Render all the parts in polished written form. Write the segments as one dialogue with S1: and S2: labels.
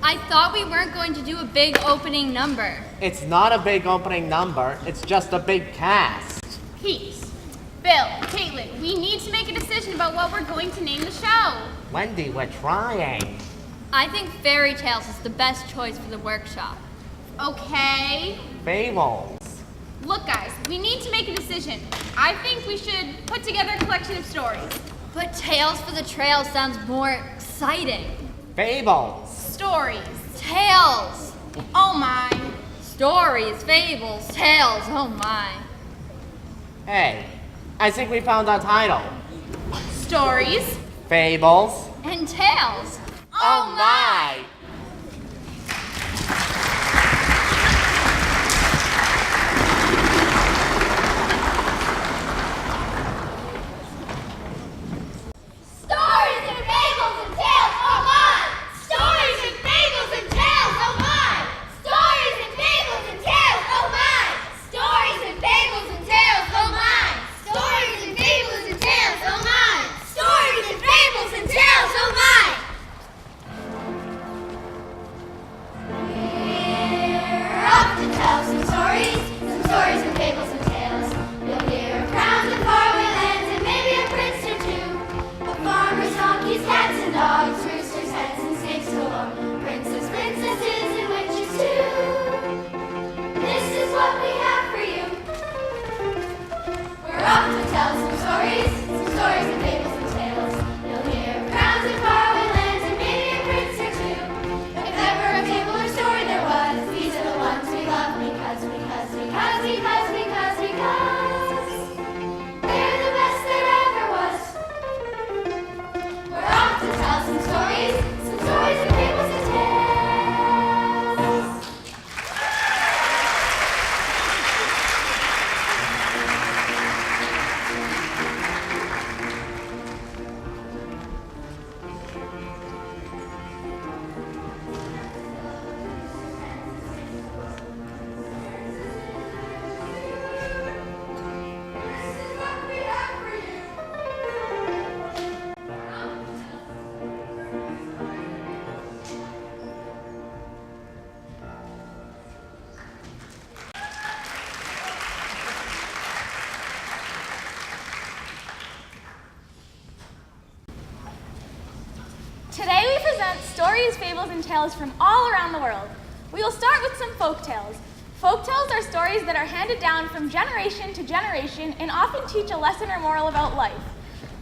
S1: I thought we weren't going to do a big opening number.
S2: It's not a big opening number, it's just a big cast.
S3: Peace. Bill, Caitlin, we need to make a decision about what we're going to name the show.
S2: Wendy, we're trying.
S1: I think Fairy Tales is the best choice for the workshop.
S3: Okay.
S2: Fables.
S3: Look, guys, we need to make a decision. I think we should put together a collection of stories.
S1: But Tales for the Trail sounds more exciting.
S2: Fables.
S3: Stories.
S1: Tales.
S3: Oh my.
S1: Stories, fables, tales, oh my.
S2: Hey, I think we found our title.
S3: Stories.
S2: Fables.
S1: And tales.
S2: Oh my!
S4: Stories and fables and tales, oh my! Stories and fables and tales, oh my! Stories and fables and tales, oh my! Stories and fables and tales, oh my! Stories and fables and tales, oh my! Stories and fables and tales, oh my! We're off to tell some stories and fables and tales. You'll hear of crowns and faraway lands and maybe a prince or two. Farmers, donkeys, cats and dogs, roosters, hens and snakes galore, princes, princesses and witches too. This is what we have for you. We're off to tell some stories and fables and tales. You'll hear of crowns and faraway lands and maybe a prince or two. If ever a fable or story there was, these are the ones we love because they're the best there ever was. We're off to tell some stories and fables and tales. This is what we have for you.
S3: Today we present stories, fables, and tales from all around the world. We will start with some folk tales. Folk tales are stories that are handed down from generation to generation and often teach a lesson or moral about life.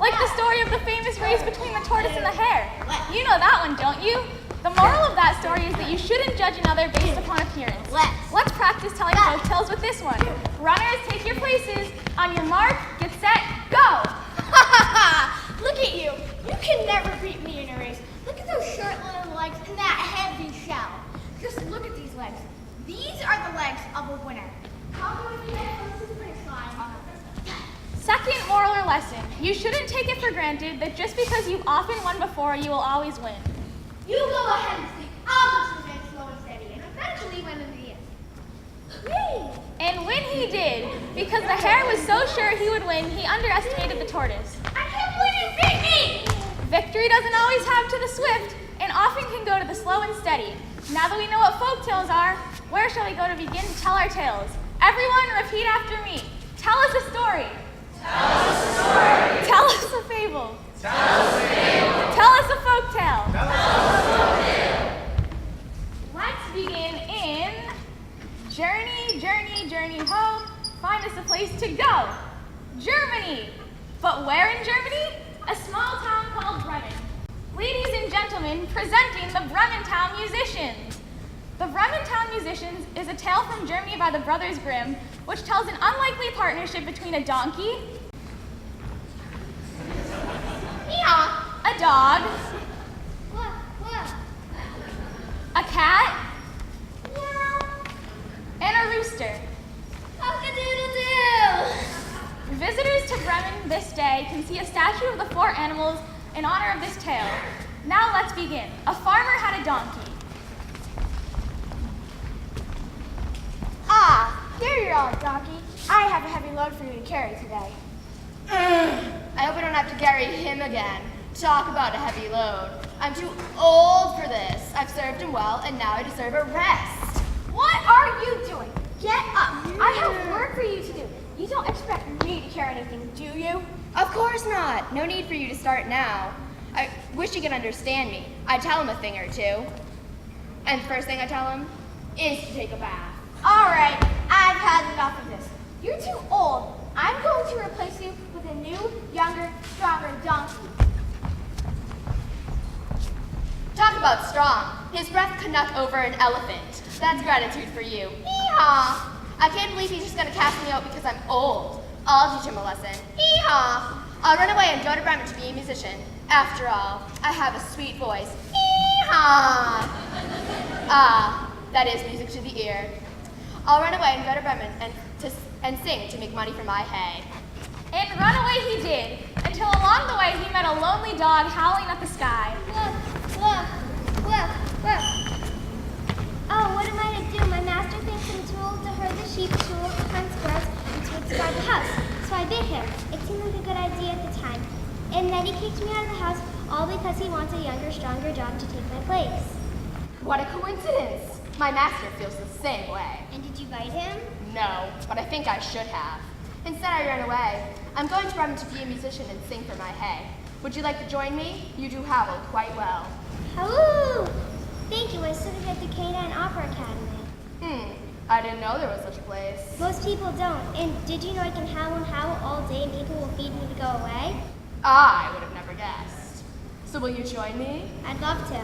S3: Like the story of the famous race between the tortoise and the hare. You know that one, don't you? The moral of that story is that you shouldn't judge another based upon appearance. Let's practice telling folk tales with this one. Runners, take your places. On your mark, get set, go!
S4: Look at you. You can never beat me in a race. Look at those short little legs and that heavy shell. Just look at these legs. These are the legs of a winner. How do we get close to the finish line?
S3: Second moral or lesson. You shouldn't take it for granted that just because you've often won before, you will always win.
S4: You go ahead and speak. I'll just remain slow and steady and eventually win in the end. Yay!
S3: And when he did, because the hare was so sure he would win, he underestimated the tortoise.
S4: I can't believe you beat me!
S3: Victory doesn't always have to the swift, and often can go to the slow and steady. Now that we know what folk tales are, where shall we go to begin to tell our tales? Everyone repeat after me. Tell us a story.
S5: Tell us a story.
S3: Tell us a fable.
S5: Tell us a fable.
S3: Tell us a folk tale.
S5: Tell us a folk tale.
S3: Let's begin in Journey, journey, journey home. Find us a place to go. Germany. But where in Germany? A small town called Bremen. Ladies and gentlemen, presenting the Bremen Town Musicians. The Bremen Town Musicians is a tale from Germany by the Brothers Grimm, which tells an unlikely partnership between a donkey, a dog, a cat, and a rooster.
S4: Cock-a-doodle-doo!
S3: Visitors to Bremen this day can see a statue of the four animals in honor of this tale. Now let's begin. A farmer had a donkey.
S4: Ah, here you're all, donkey. I have a heavy load for you to carry today.
S6: I hope I don't have to carry him again. Talk about a heavy load. I'm too old for this. I've served him well, and now I deserve a rest.
S3: What are you doing? Get up. I have work for you to do. You don't expect me to carry anything, do you?
S6: Of course not. No need for you to start now. I wish you could understand me. I tell him a thing or two. And the first thing I tell him is to take a bath.
S3: All right, I've had enough of this. You're too old. I'm going to replace you with a new, younger, stronger donkey.
S6: Talk about strong. His breath could knock over an elephant. That's gratitude for you. Hee-haw. I can't believe he's just going to cast me out because I'm old. I'll teach him a lesson. Hee-haw. I'll run away and go to Bremen to be a musician. After all, I have a sweet voice. Hee-haw. Ah, that is music to the ear. I'll run away and go to Bremen and sing to make money for my hay.
S3: And run away he did, until along the way he met a lonely dog howling at the sky.
S4: Look. Oh, what am I to do? My master thinks I'm too old to herd the sheep, too old to hunt squirrels, and too old to guard the house. So I bid him. It seemed like a good idea at the time. And then he kicked me out of the house, all because he wants a younger, stronger dog to take my place.
S6: What a coincidence. My master feels the same way.
S4: And did you bite him?
S6: No, but I think I should have. Instead, I ran away. I'm going to Bremen to be a musician and sing for my hay. Would you like to join me? You do howl quite well.
S4: Halloo! Thank you. I studied at the Canaan Opera Academy.
S6: I didn't know there was such a place.
S4: Most people don't. And did you know I can howl and howl all day and people will feed me to go away?
S6: I would have never guessed. So will you join me?
S4: I'd love to.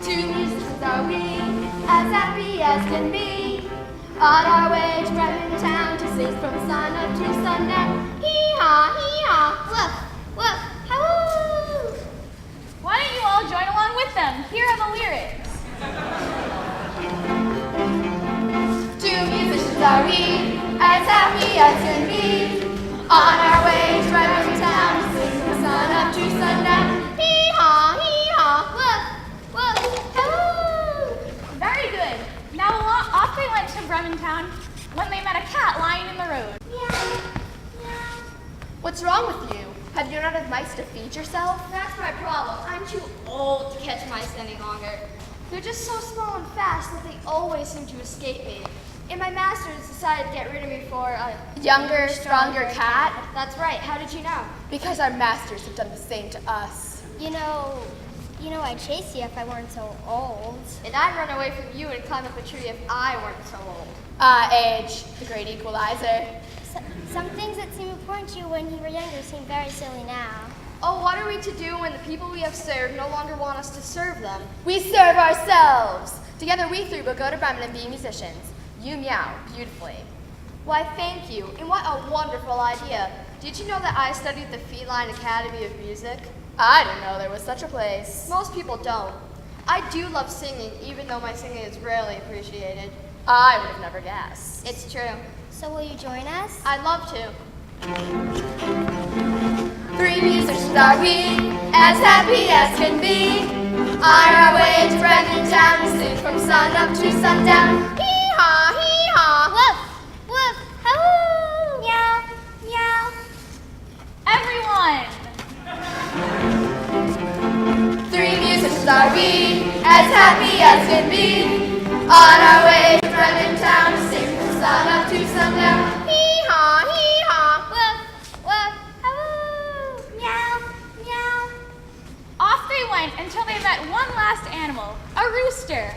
S6: Two musicians are we, as happy as can be, on our way to Bremen town to sing from sun up to sundown. Hee-haw, hee-haw, woof, woof, halloo!
S3: Why don't you all join along with them? Here are the lyrics.
S6: Two musicians are we, as happy as can be, on our way to Bremen town to sing from sun up to sundown. Hee-haw, hee-haw, woof, woof, halloo!
S3: Very good. Now off they went to Bremen town when they met a cat lying in the road.
S6: What's wrong with you? Have you not had mice to feed yourself?
S1: That's my problem. I'm too old to catch mice any longer. They're just so small and fast that they always seem to escape me. And my masters decided to get rid of me for a
S6: Younger, stronger cat?
S1: That's right. How did you know?
S6: Because our masters have done the same to us.
S4: You know, I'd chase you if I weren't so old.
S1: And I'd run away from you and climb up a tree if I weren't so old.
S6: Age, the great equalizer.
S4: Some things that seem important to you when you were younger seem very silly now.
S1: Oh, what are we to do when the people we have served no longer want us to serve them?
S6: We serve ourselves. Together we three will go to Bremen and be musicians. You meow beautifully.
S1: Why, thank you. And what a wonderful idea. Did you know that I studied the Feline Academy of Music?
S6: I didn't know there was such a place.
S1: Most people don't. I do love singing, even though my singing is rarely appreciated.
S6: I would have never guessed.
S1: It's true.
S4: So will you join us?
S1: I'd love to.
S6: Three musicians are we, as happy as can be, on our way to Bremen town to sing from sun up to sundown. Hee-haw, hee-haw.
S4: Woof, woof, halloo, meow, meow.
S3: Everyone!
S6: Three musicians are we, as happy as can be, on our way to Bremen town to sing from sun up to sundown. Hee-haw, hee-haw.
S4: Woof, woof, halloo, meow, meow.
S3: Off they went until they met one last animal, a rooster.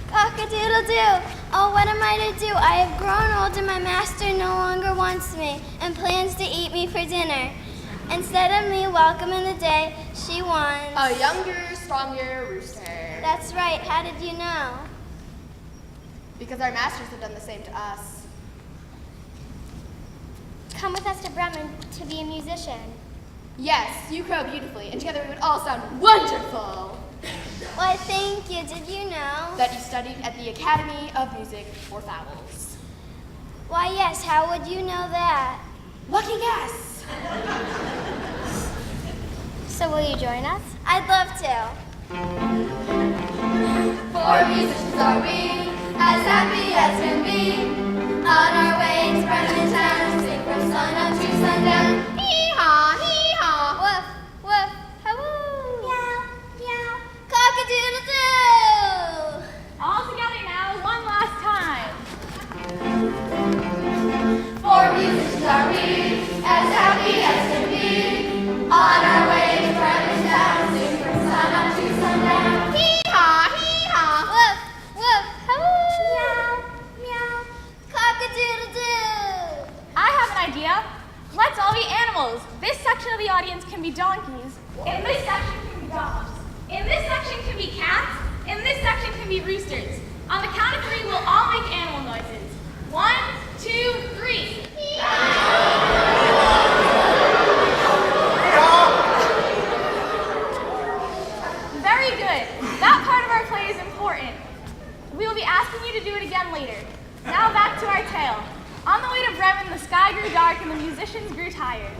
S4: Cock-a-doodle-doo. Oh, what am I to do? I have grown old and my master no longer wants me and plans to eat me for dinner. Instead of me welcoming the day, she wants...
S6: A younger, stronger rooster.
S4: That's right. How did you know?
S6: Because our masters have done the same to us.
S4: Come with us to Bremen to be a musician.
S6: Yes, you crow beautifully, and together we would all sound wonderful.
S4: Why, thank you. Did you know?
S6: That you studied at the Academy of Music for Fowls.
S4: Why, yes. How would you know that?
S6: Lucky guess.
S4: So will you join us? I'd love to.
S6: Four musicians are we, as happy as can be, on our way to Bremen town to sing from sun up to sundown. Hee-haw, hee-haw.
S3: the audience can be donkeys. In this section can be dogs. In this section can be cats. In this section can be roosters. On the count of 3, we'll all make animal noises. 1, 2, 3. Very good. That part of our play is important. We will be asking you to do it again later. Now back to our tale. On the way to Bremen, the sky grew dark and the musicians grew tired.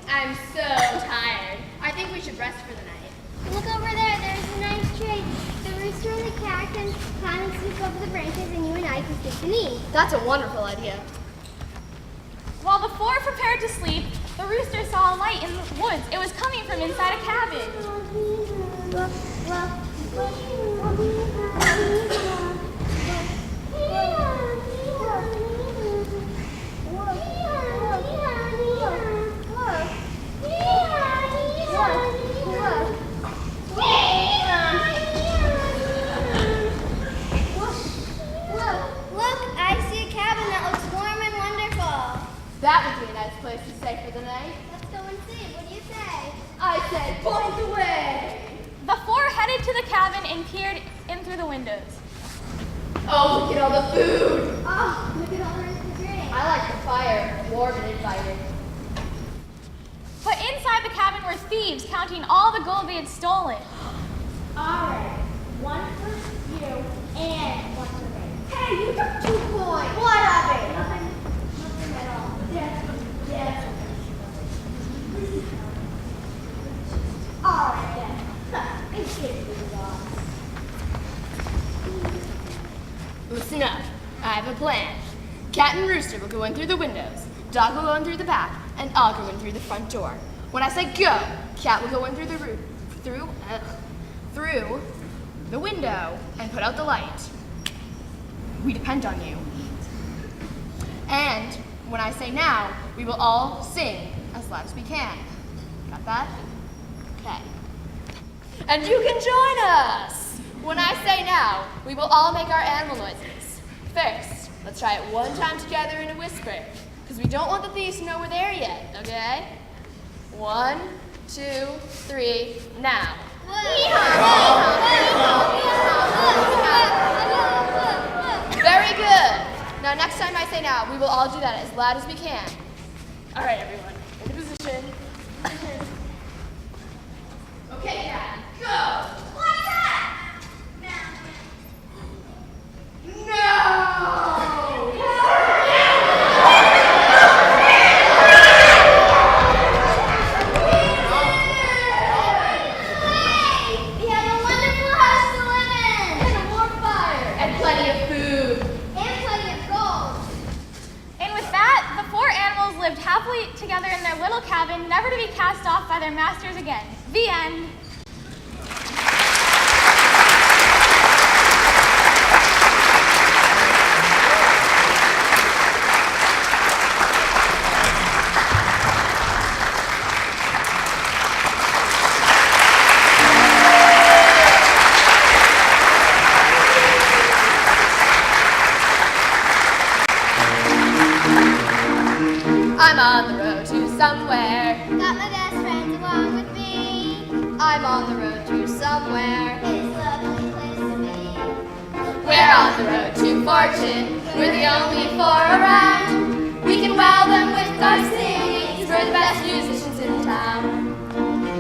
S6: I'm so tired. I think we should rest for the night.
S4: Look over there, there's a nice tree. The rooster and the cat can climb and sleep over the branches, and you and I can sit beneath.
S6: That's a wonderful idea.
S3: While the 4 prepared to sleep, the rooster saw a light in the woods. It was coming from inside a cabin.
S4: Look, I see a cabin that looks warm and wonderful.
S6: That would be a nice place to stay for the night.
S4: Let's go and see. What do you say?
S6: I said, point the way.
S3: The 4 headed to the cabin and peered in through the windows.
S6: Oh, look at all the food.
S4: Oh, look at all the refrigerator.
S6: I like the fire, warm and inviting.
S3: But inside the cabin were thieves counting all the gold they had stolen.
S4: All right, 1 for you and 1 for me. Hey, you took 2 coins. What of it? Nothing at all. Yes. All right then. It's good for you, boss.
S6: Listen up. I have a plan. Cat and Rooster will go in through the windows. Dog will go in through the back, and I'll go in through the front door. When I say go, Cat will go in through the through the window and put out the light. We depend on you. And when I say now, we will all sing as loud as we can. Got that? Okay. And you can join us! When I say now, we will all make our animal noises. First, let's try it one time together in a whisper, because we don't want the thieves to know we're there yet, okay? 1, 2, 3, now. Very good. Now next time I say now, we will all do that as loud as we can. All right, everyone, into position. Okay, Cat, go! What's that? No!
S4: We have a wonderful house to live in.
S6: And a warm fire. And plenty of food.
S4: And plenty of gold.
S3: And with that, the 4 animals lived happily together in their little cabin, never to be cast off by their masters again. The end.
S6: I'm on the road to somewhere.
S4: Got my best friends along with me.
S6: I'm on the road to somewhere.
S4: It's a lovely place to be.
S6: We're on the road to fortune. We're the only 4 around. We can wow them with our singing. We're the best musicians in town.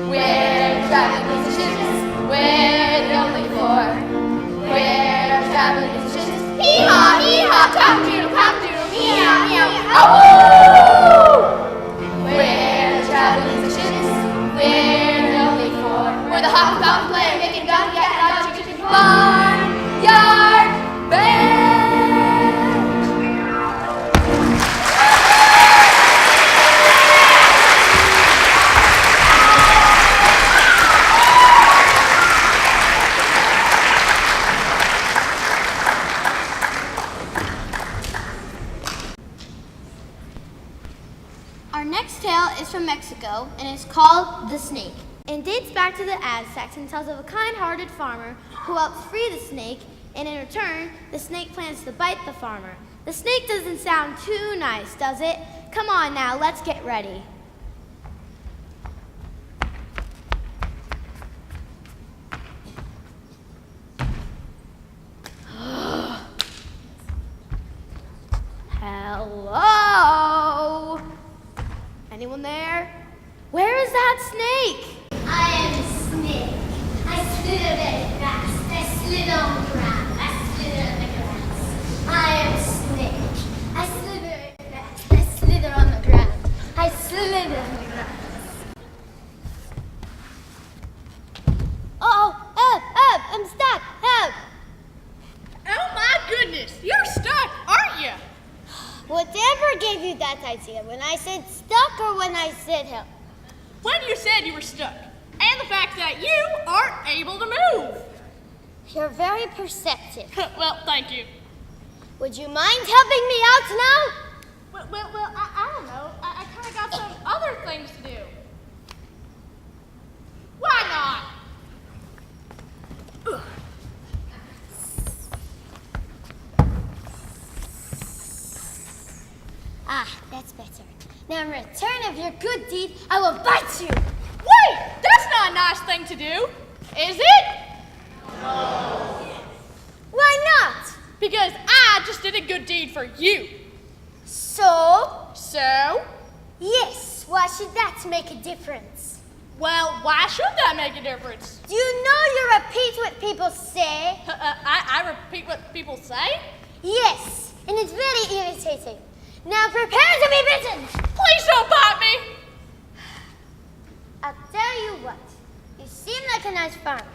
S6: We're traveling musicians. We're the only 4. We're traveling musicians. Hee-haw, hee-haw, cock-a-doodle, cock-a-doodle, meow, meow. Oh! We're the traveling musicians. We're the only 4. We're the hop and player, making gun, yak, dog, chicken, barn, yard, band.
S4: Our next tale is from Mexico and is called The Snake, and dates back to the Aztecs and tells of a kind-hearted farmer who helps free the snake, and in return, the snake plans to bite the farmer. The snake doesn't sound too nice, does it? Come on now, let's get ready.
S1: that snake?
S4: I am a snake. I slither very fast. I slither on the ground. I slither in the grass. I am a snake. I slither very fast. I slither on the ground. I slither in the grass. Help! I'm stuck. Help!
S7: Oh my goodness, you're stuck, aren't you?
S4: Whatever gave you that idea? When I said stuck or when I said help?
S7: When you said you were stuck, and the fact that you aren't able to move.
S4: You're very perceptive.
S7: Well, thank you.
S4: Would you mind helping me out now?
S7: Well, I don't know. I kind of got some other things to do. Why not? Ugh.
S4: Ah, that's better. Now in return of your good deed, I will bite you.
S7: Wait, that's not a nice thing to do, is it?
S4: Why not?
S7: Because I just did a good deed for you.
S4: So?
S7: So?
S4: Yes, why should that make a difference?
S7: Well, why should that make a difference?
S4: Do you know you repeat what people say?
S7: I repeat what people say?
S4: Yes, and it's very irritating. Now prepare to be bitten!
S7: Please don't bite me!
S4: I'll tell you what. You seem like a nice farmer.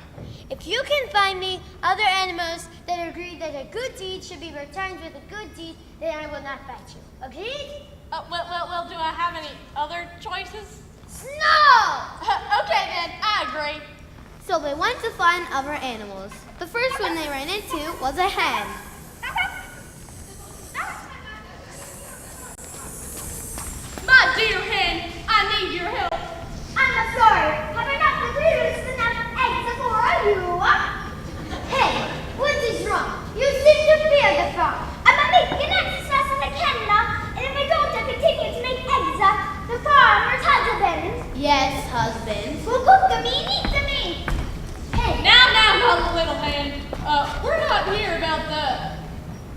S4: If you can find me other animals that agree that a good deed should be returned with a good deed, then I will not bite you. Agreed?
S7: Well, do I have any other choices?
S4: No!
S7: Okay then, I agree.
S1: So they went to find other animals. The first one they ran into was a hen.
S7: My dear hen, I need your help.
S4: I'm sorry. Have I not produced enough eggs for you? Hey, what is wrong? You seem to fear the farm. I'm making exercise in the kennel, and if I don't continue to make eggs, the farmer's husband.
S1: Yes, husband.
S4: Will cook them and eat them. Hey,
S7: Now, little hen. We're not here about the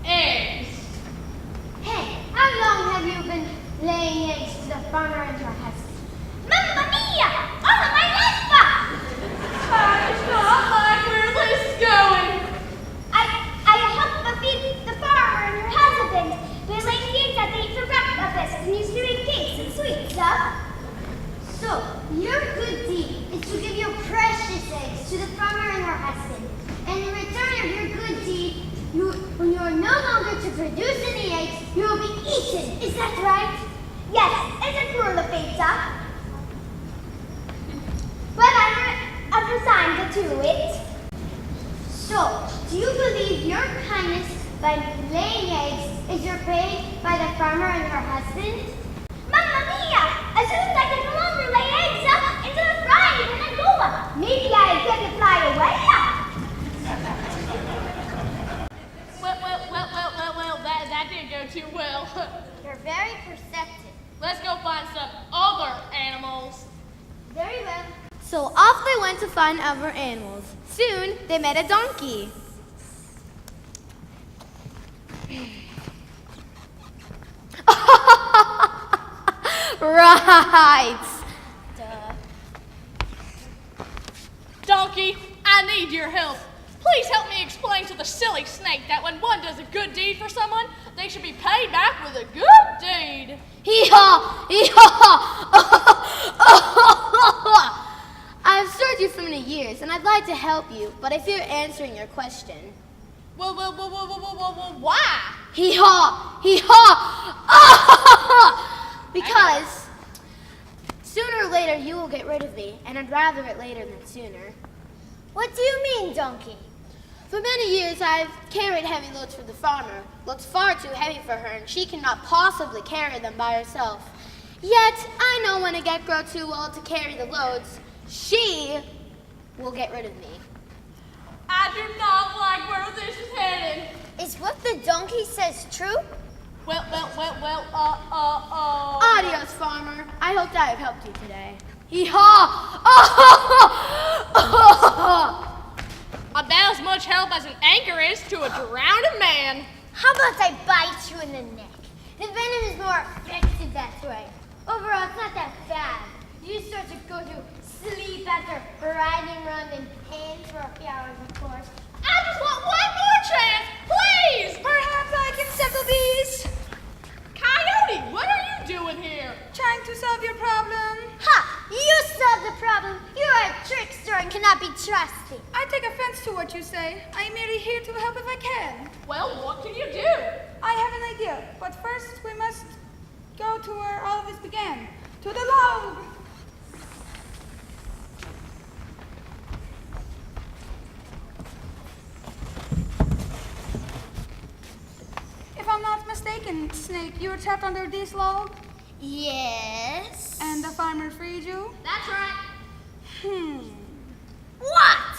S7: eggs.
S4: hey, how long have you been laying eggs to the farmer and her husband? Mamma mia! Oh, my life!
S7: It's not like where this is going.
S4: I help feed the farmer and her husband. They lay the eggs that they eat for breakfast and used to make cakes and sweet stuff. So, your good deed is to give your precious eggs to the farmer and her husband. And in return of your good deed, when you are no longer to produce any eggs, you will be eaten. Is that right? Yes, it's a cruel fate, but I'm resigned to it. So, do you believe your kindness by laying eggs is your pay by the farmer and her husband? Mamma mia! As soon as I can no longer lay eggs into the frying and then go, maybe I can fly away.
S7: Well, that didn't go too well.
S4: You're very perceptive.
S7: Let's go find some other animals.
S4: Very well.
S1: So off they went to find other animals. Soon they met a donkey. Right.
S7: Donkey, I need your help. Please help me explain to the silly snake that when one does a good deed for someone, they should be paid back with a good deed.
S1: Hee-haw! Hee-haw! I've served you for many years, and I'd like to help you, but I fear answering your question.
S7: Well, why?
S1: Hee-haw! Hee-haw! Because sooner or later you will get rid of me, and I'd rather it later than sooner.
S4: What do you mean, donkey?
S1: For many years I've carried heavy loads for the farmer, loads far too heavy for her, and she cannot possibly carry them by herself. Yet I know when I grow too old to carry the loads, she will get rid of me.
S7: I do not like where this is headed.
S4: Is what the donkey says true?
S7: Well.
S1: Adios, farmer. I hope that I've helped you today. Hee-haw!
S7: About as much help as an anchor is to a drowning man.
S4: How about I bite you in the neck? The venom is more effective that way. Overall, it's not that bad.
S1: You start to go to sleep after riding around in pain for a few hours, of course.
S7: I just want one more chance, please!
S8: Perhaps I can settle these.
S7: Coyote, what are you doing here?
S8: Trying to solve your problem.
S1: Ha! You solved the problem. You are a trickster and cannot be trusted.
S8: I take offense to what you say. I am merely here to help if I can.
S7: Well, what can you do?
S8: I have an idea, but first we must go to where all of this began. To the log! If I'm not mistaken, Snake, you were trapped under this log,
S1: Yes.
S8: and the farmer freed you?
S1: That's right.
S8: What?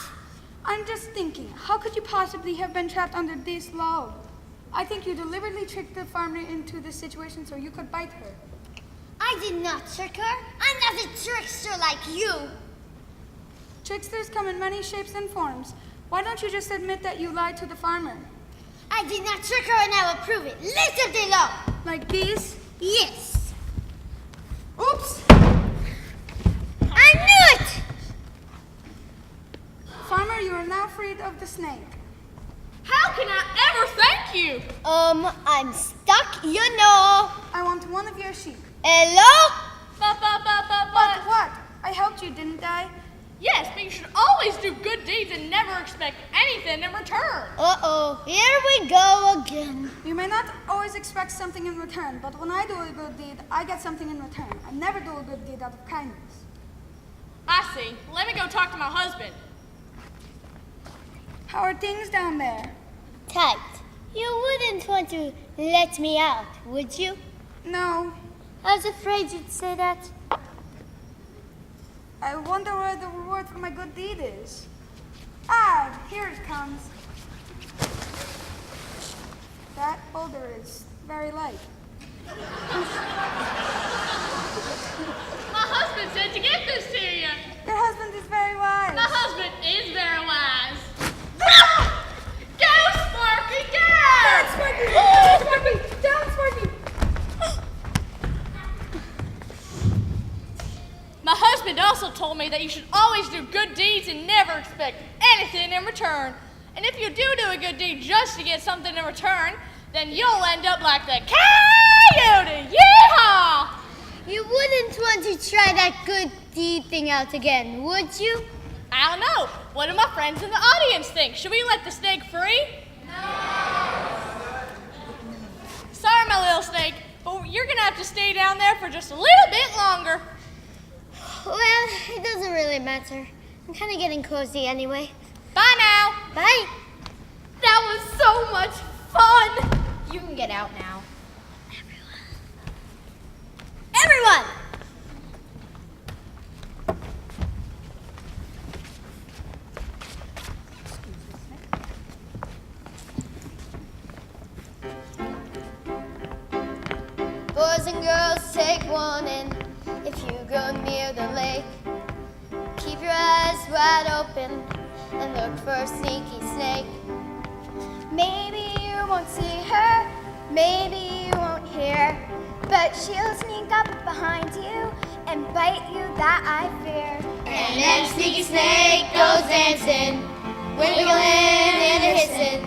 S8: I'm just thinking, how could you possibly have been trapped under this log? I think you deliberately tricked the farmer into this situation so you could bite her.
S1: I did not trick her. I'm not a trickster like you.
S8: Tricksters come in many shapes and forms. Why don't you just admit that you lied to the farmer?
S1: I did not trick her and I will prove it. Listen to law.
S8: Like this?
S1: Yes.
S8: Oops!
S1: I knew it.
S8: Farmer, you are now freed of the snake.
S7: How can I ever thank you?
S1: I'm stuck, you know.
S8: I want one of your sheep.
S1: Hello?
S8: But what? I helped you, didn't I?
S7: Yes, but you should always do good deeds and never expect anything in return.
S1: Uh-oh, here we go again.
S8: You may not always expect something in return, but when I do a good deed, I get something in return. I never do a good deed out of kindness.
S7: I see. Let me go talk to my husband.
S8: How are things down there?
S1: Tight. You wouldn't want to let me out, would you?
S8: No.
S1: I was afraid you'd say that.
S8: I wonder where the reward for my good deed is. Ah, here it comes. That boulder is very light.
S7: My husband said to get this to you.
S8: Your husband is very wise.
S7: My husband is very wise. Go, Sparky, go!
S8: Sparky! Sparky! Down, Sparky!
S7: My husband also told me that you should always do good deeds and never expect anything in return. And if you do a good deed just to get something in return, then you'll end up like the coyote. Yeehaw!
S1: You wouldn't want to try that good deed thing out again, would you?
S7: I don't know. What do my friends in the audience think? Should we let the snake free? No! Sorry, my little snake, but you're gonna have to stay down there for just a little bit longer.
S1: Well, it doesn't really matter. I'm kind of getting cozy anyway.
S7: Bye now.
S1: Bye. That was so much fun. You can get out now. Everyone! Boys and girls, take warning. If you go near the lake, keep your eyes wide open and look for a sneaky snake. Maybe you won't see her, maybe you won't hear, but she'll sneak up behind you and bite you, that I fear. And then sneaky snake goes dancing, wiggling and hissing.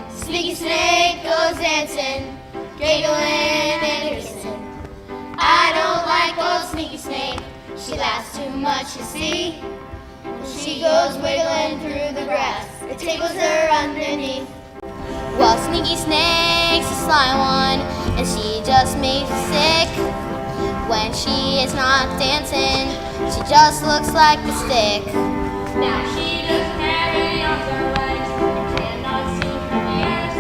S1: Sneaky snake goes dancing, giggling and hissing. I don't like old sneaky snake, she laughs too much, you see. When she goes wiggling through the grass, it tickles her underneath. Well, sneaky snake's a sly one, and she just makes me sick. When she is not dancing, she just looks like a stick.
S7: Now she doesn't have any arms or legs, and cannot see her ears.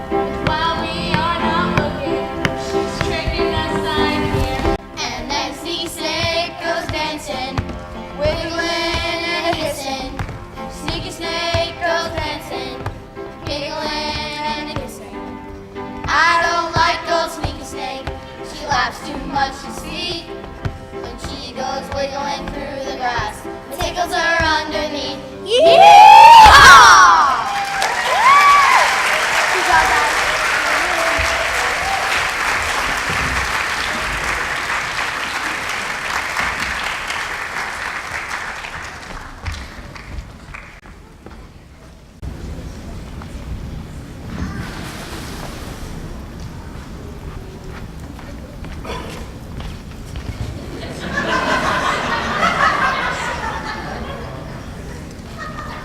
S7: But while we are not looking, she's tricking us out here.
S1: And then sneaky snake goes dancing, wiggling and hissing. Sneaky snake goes dancing, giggling and hissing. I don't like old sneaky snake, she laughs too much, you see. When she goes wiggling through the grass, it tickles her underneath. Yeehaw! Good job, guys.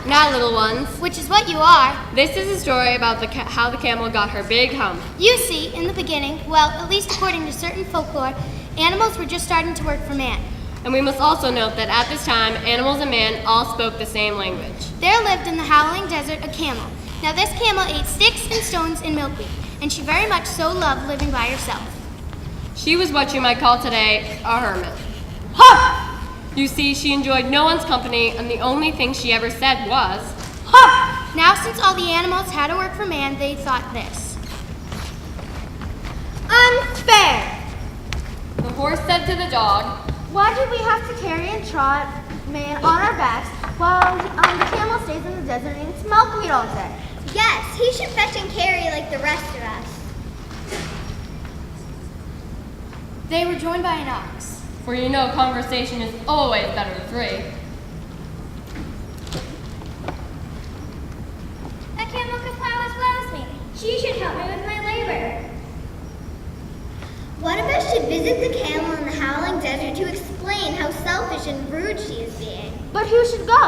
S9: Now, little ones,
S1: which is what you are.
S9: this is a story about how the camel got her big hump.
S1: You see, in the beginning, well, at least according to certain folklore, animals were just starting to work for man.
S9: And we must also note that at this time, animals and man all spoke the same language.
S1: There lived in the howling desert a camel. Now this camel ate sticks and stones and milkweed, and she very much so loved living by herself.
S9: She was what you might call today a hermit. Ha! You see, she enjoyed no one's company, and the only thing she ever said was,
S1: Ha! Now since all the animals had to work for man, they thought this. Unfair!
S9: the horse said to the dog,
S1: Why do we have to carry and trot man on our backs while the camel stays in the desert and eats milkweed all day?
S4: Yes, he should fetch and carry like the rest of us.
S1: They were joined by an ox.
S9: for you know conversation is always better than three.
S4: A camel can plow as well as me. She should help me with my labor. One of us should visit the camel in the howling desert to explain how selfish and rude she is being.
S1: But who should go?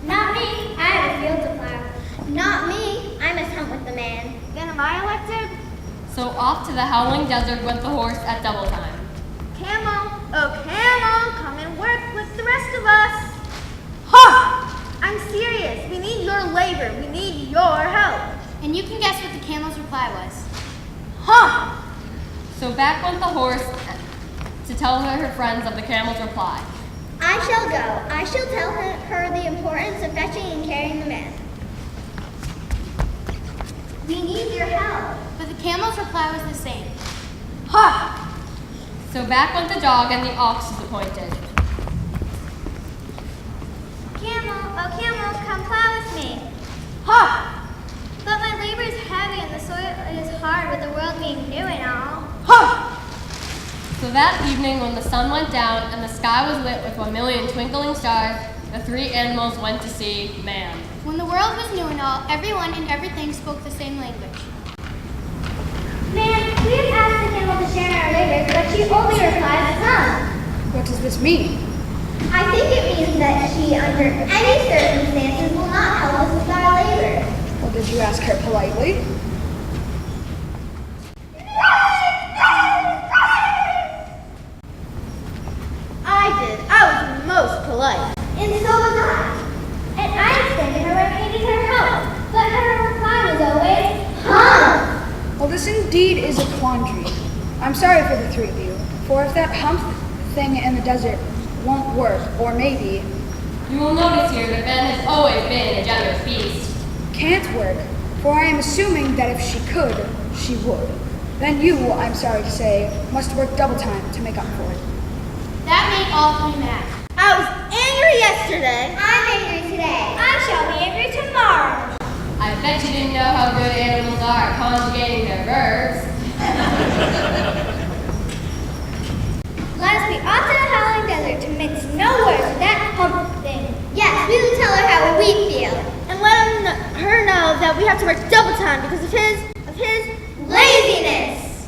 S4: Not me. I have a field to plow. Not me. I must hunt with the man.
S1: Then am I elected?
S9: So off to the howling desert went the horse at double time.
S1: Camel, oh camel, come and work with the rest of us. Ha! I'm serious. We need your labor. We need your help. And you can guess what the camel's reply was. Ha!
S9: So back went the horse to tell her friends of the camel's reply.
S4: I shall go. I shall tell her the importance of fetching and carrying the man. We need your help.
S1: But the camel's reply was the same. Ha!
S9: So back went the dog and the ox was appointed.
S4: Camel, oh camel, come plow with me.
S1: Ha!
S4: But my labor is heavy and the soil is hard with the world being new and all.
S1: Ha!
S9: So that evening when the sun went down and the sky was lit with 1,000,000 twinkling stars, the three animals went to see man.
S1: When the world was new and all, everyone and everything spoke the same language.
S4: Man, we have asked the camel to share in our labor, but she only replies some.
S8: What does this mean?
S4: I think it means that she, under any circumstances, will not help us with our labor.
S8: Well, did you ask her politely?
S1: I did. I was most polite.
S4: And so was I. And I extended her when I needed her help, but her reply was always, huh?
S8: Well, this indeed is a quandary. I'm sorry for the three of you, for if that hump thing in the desert won't work, or maybe
S9: You will notice here that Ben has always been a generous beast.
S8: can't work, for I am assuming that if she could, she would. Then you, I'm sorry to say, must work double time to make up for it.
S1: That made all three mad. I was angry yesterday.
S4: I'm angry today. I shall be angry tomorrow.
S9: I bet you didn't know how good animals are at conjugating their verbs.
S4: Let us be off to the howling desert to mince no words with that hump thing. Yes, we will tell her how we feel.
S1: And let her know that we have to work double time because of his
S4: Laziness.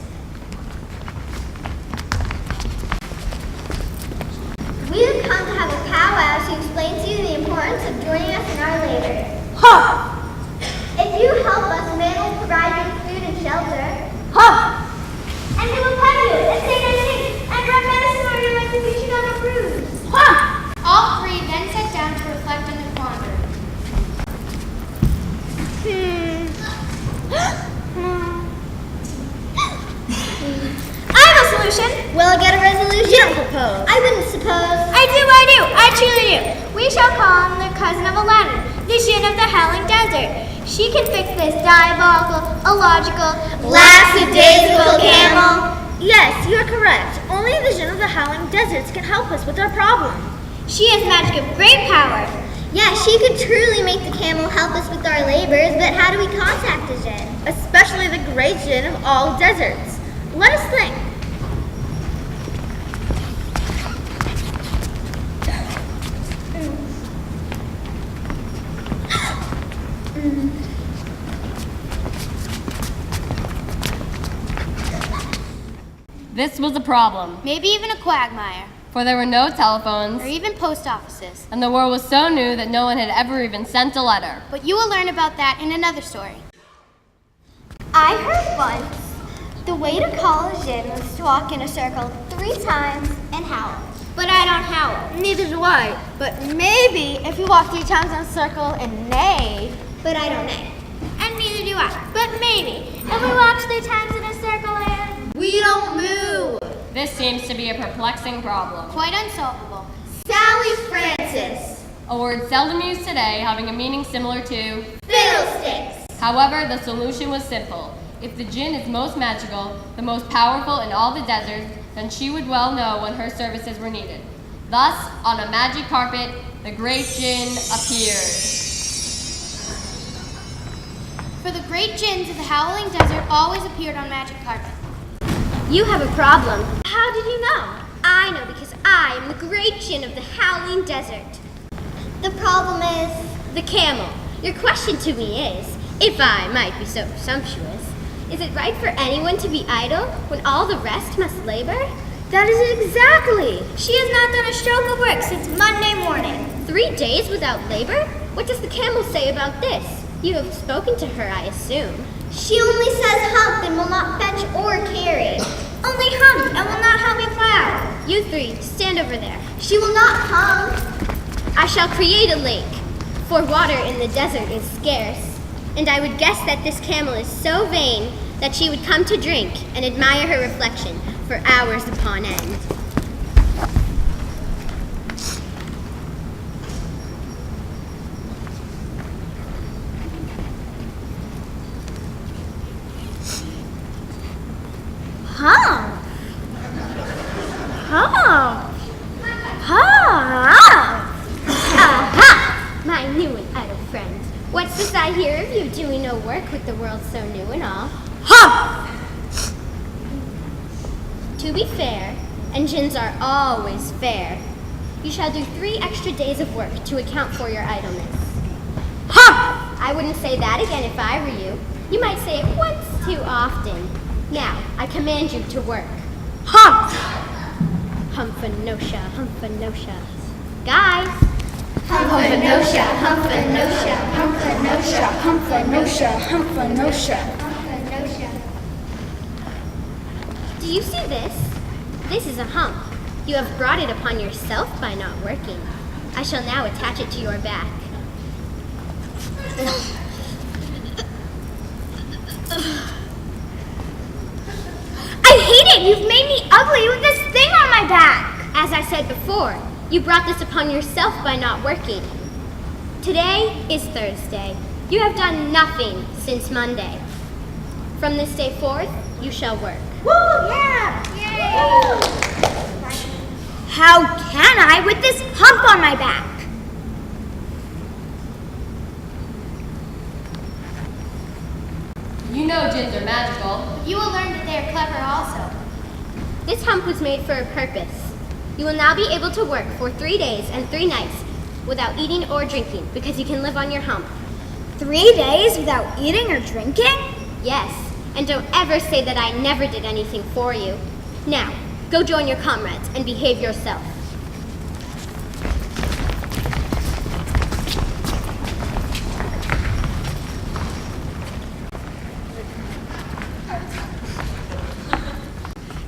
S4: We have come to have a powwow to explain to you the importance of joining us in our labor.
S1: Ha!
S4: If you help us, man will provide you with food and shelter.
S1: Ha!
S4: And we will pet you and say nice things and rub medicine on your legs if you should have a bruise.
S1: Ha! All three then sat down to reflect on their quandary.
S4: I have a solution. Will I get a resolution?
S1: You don't propose.
S4: I wouldn't suppose. I do. I truly do. We shall call on the cousin of Aladdin, the Jinn of the Howling Desert. She can fix this diabolical, illogical, lackadaisical camel.
S1: Yes, you're correct. Only the Jinn of the Howling Deserts can help us with our problem.
S4: She has magic of great power. Yeah, she could truly make the camel help us with our labors, but how do we contact the Jinn?
S1: Especially the great Jinn of all deserts. Let us think.
S9: This was a problem.
S1: Maybe even a quagmire.
S9: for there were no telephones,
S1: or even post offices.
S9: and the world was so new that no one had ever even sent a letter.
S1: But you will learn about that in another story.
S4: I heard once the way to call a djinn was to walk in a circle 3 times and howl. But I don't howl.
S1: Neither do I. But maybe if you walk 3 times in a circle and neigh.
S4: But I don't neigh. And neither do I. But maybe if we walk 3 times in a circle and
S1: We don't move.
S9: This seems to be a perplexing problem.
S1: Quite unsolvable.
S4: Sally Francis.
S9: A word seldom used today, having a meaning similar to.
S4: Fiddlesticks.
S9: However, the solution was simple. If the djinn is most magical, the most powerful in all the deserts, then she would well know when her services were needed. Thus, on a magic carpet, the great djinn appeared.
S1: For the great djinns of the Howling Desert always appeared on magic carpet.
S4: You have a problem. How did you know? I know because I am the great djinn of the Howling Desert. The problem is the camel. Your question to me is, if I might be so presumptuous, is it right for anyone to be idle when all the rest must labor? That is it exactly. She has not done a stroke of work since Monday morning. 3 days without labor? What does the camel say about this? You have spoken to her, I assume. She only says hump and will not fetch or carry. Only hump and will not help me plow. You 3, stand over there. She will not hump. I shall create a lake, for water in the desert is scarce. And I would guess that this camel is so vain that she would come to drink and admire her reflection for hours upon end. Huh? Huh? Huh? Aha! My new and idle friend. What's this I hear of you doing no work with the world so new and all?
S8: Huh!
S4: To be fair, and djinns are always fair, you shall do 3 extra days of work to account for your idleness.
S8: Huh!
S4: I wouldn't say that again if I were you. You might say it once too often. Now, I command you to work.
S8: Huh!
S4: Humphanosha, humphanosha. Guys! Humphanosha, humphanosha, humphanosha,
S8: Humphanosha, humphanosha.
S4: humphanosha. Do you see this? This is a hump. You have brought it upon yourself by not working. I shall now attach it to your back. I hate it! You've made me ugly with this thing on my back! As I said before, you brought this upon yourself by not working. Today is Thursday. You have done nothing since Monday. From this day forth, you shall work. Woo! Yeah! Yay! How can I with this hump on my back?
S9: You know djinns are magical.
S1: You will learn that they are clever also.
S4: This hump was made for a purpose. You will now be able to work for 3 days and 3 nights without eating or drinking because you can live on your hump.
S8: 3 days without eating or drinking?
S4: Yes, and don't ever say that I never did anything for you. Now, go join your comrades and behave yourself.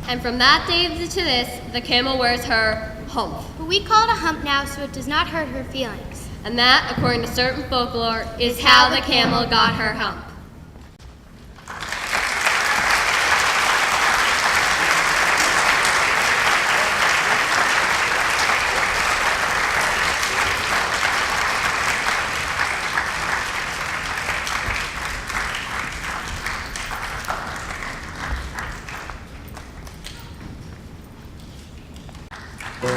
S9: And from that day to this, the camel wears her hump.
S1: But we call it a hump now so it does not hurt her feelings.
S9: And that, according to certain folklore, is how the camel got her hump.
S4: The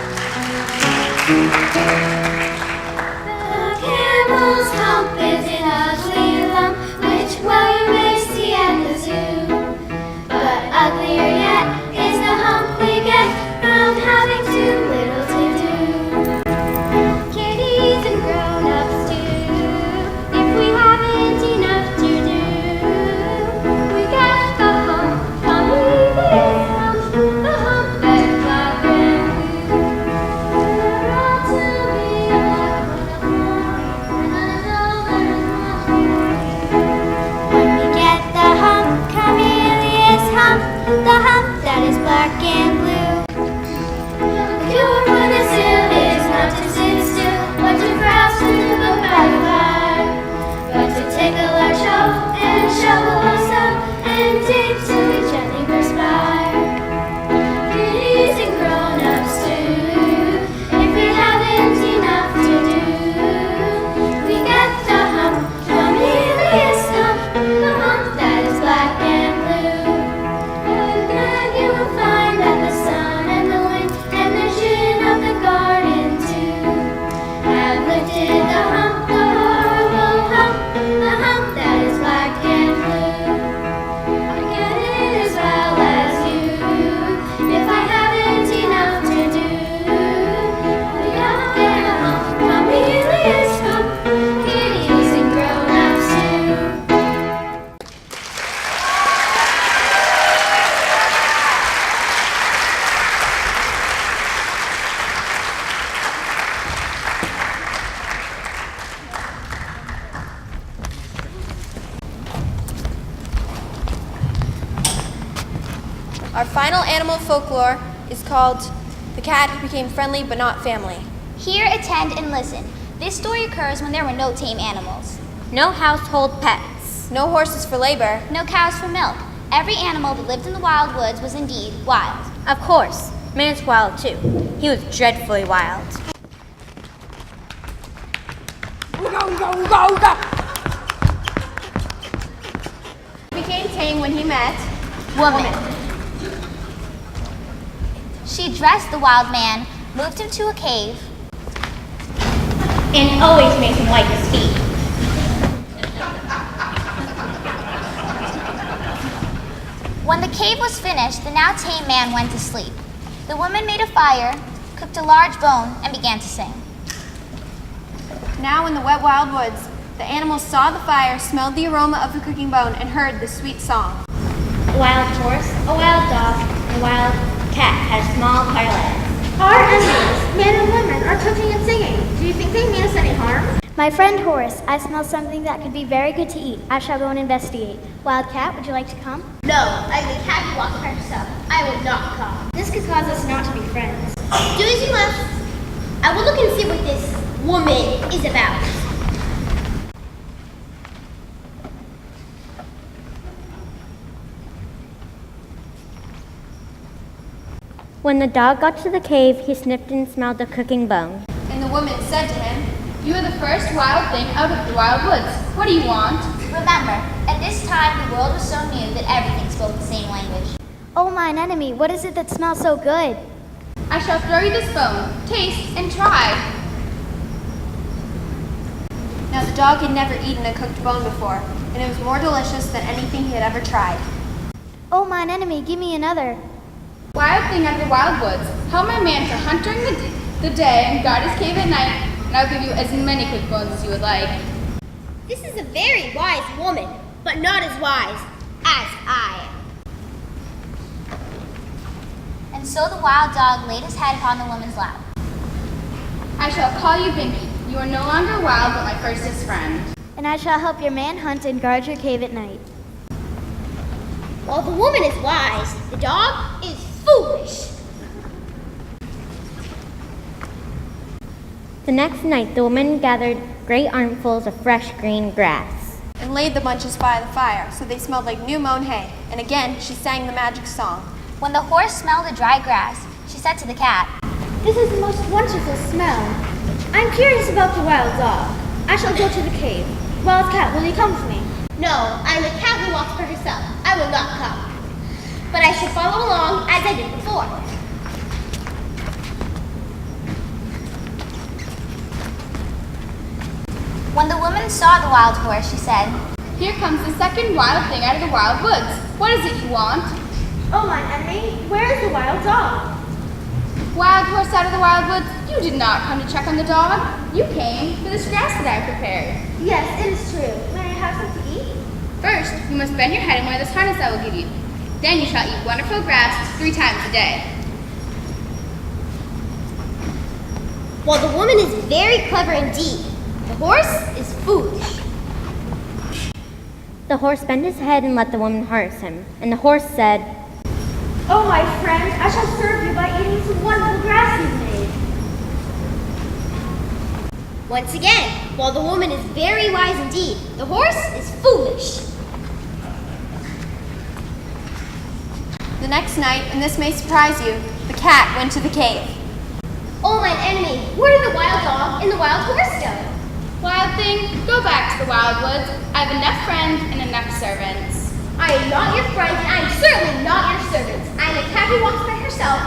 S4: camel's hump is an ugly lump, which well you may see at the zoo. But uglier yet is the hump we get from having too little to do. Kiddies and grown-ups too, if we haven't enough to do, we get the hump, come we this hump, the hump that got them.
S6: Our final animal folklore is called The Cat Who Became Friendly But Not Family.
S4: Hear, attend, and listen. This story occurs when there were no tame animals. No household pets.
S6: No horses for labor.
S4: No cows for milk. Every animal that lived in the wild woods was indeed wild.
S10: Of course, man's wild too. He was dreadfully wild.
S6: He became tame when he met
S4: Woman. She dressed the wild man, moved him to a cave,
S10: And always made him wipe his feet.
S4: When the cave was finished, the now tame man went to sleep. The woman made a fire, cooked a large bone, and began to sing.
S6: Now in the wet wild woods, the animals saw the fire, smelled the aroma of the cooking bone, and heard the sweet song.
S10: A wild horse, a wild dog, and a wild cat had small parlance.
S1: Our enemies, men and women, are cooking and singing. Do you think they mean us any harm?
S11: My friend Horace, I smell something that could be very good to eat. I shall go and investigate. Wildcat, would you like to come?
S1: No, I'm the cat who walks by herself. I will not come.
S11: This could cause us not to be friends.
S1: Do as you must. I will look and see what this woman is about.
S10: When the dog got to the cave, he sniffed and smelled the cooking bone.
S6: And the woman said to him,
S3: You are the first wild thing out of the wild woods. What do you want?
S4: Remember, at this time the world was so new that everything spoke the same language.
S11: Oh, mine enemy, what is it that smells so good?
S3: I shall throw you this bone. Taste and try.
S6: Now the dog had never eaten a cooked bone before, and it was more delicious than anything he had ever tried.
S11: Oh, mine enemy, give me another.
S3: Wild thing out of the wild woods. Help my man to hunt during the day and guard his cave at night, and I'll give you as many cooked bones as you would like.
S1: This is a very wise woman, but not as wise as I am.
S4: And so the wild dog laid his head upon the woman's lap.
S3: I shall call you Binky. You are no longer wild, but my firstest friend.
S11: And I shall help your man hunt and guard your cave at night.
S1: While the woman is wise, the dog is foolish.
S10: The next night, the woman gathered great armfuls of fresh green grass.
S6: And laid the bunches by the fire, so they smelled like new mown hay. And again, she sang the magic song.
S4: When the horse smelled the dry grass, she said to the cat,
S11: This is the most wonderful smell. I'm curious about the wild dog. I shall go to the cave. Wild cat, will you come with me?
S1: No, I am a cat who walks for herself. I will not come. But I shall follow along as I did before.
S4: When the woman saw the wild horse, she said,
S3: Here comes the second wild thing out of the wild woods. What is it you want?
S11: Oh, mine enemy, where is the wild dog?
S3: Wild horse out of the wild woods, you did not come to check on the dog. You came for this grass that I prepared.
S11: Yes, it is true. May I have some to eat?
S3: First, you must bend your head and wear this harness I will give you. Then you shall eat wonderful grass 3 times a day.
S1: While the woman is very clever indeed, the horse is foolish.
S10: The horse bent his head and let the woman harness him. And the horse said,
S11: Oh, my friend, I shall serve you by eating some wonderful grass you've made.
S1: Once again, while the woman is very wise indeed, the horse is foolish.
S6: The next night, and this may surprise you, the cat went to the cave.
S1: Oh, mine enemy, where did the wild dog and the wild horse go?
S3: Wild thing, go back to the wild woods. I have enough friends and enough servants.
S1: I am not your friend, and I am certainly not your servant. I am a cat who walks by herself,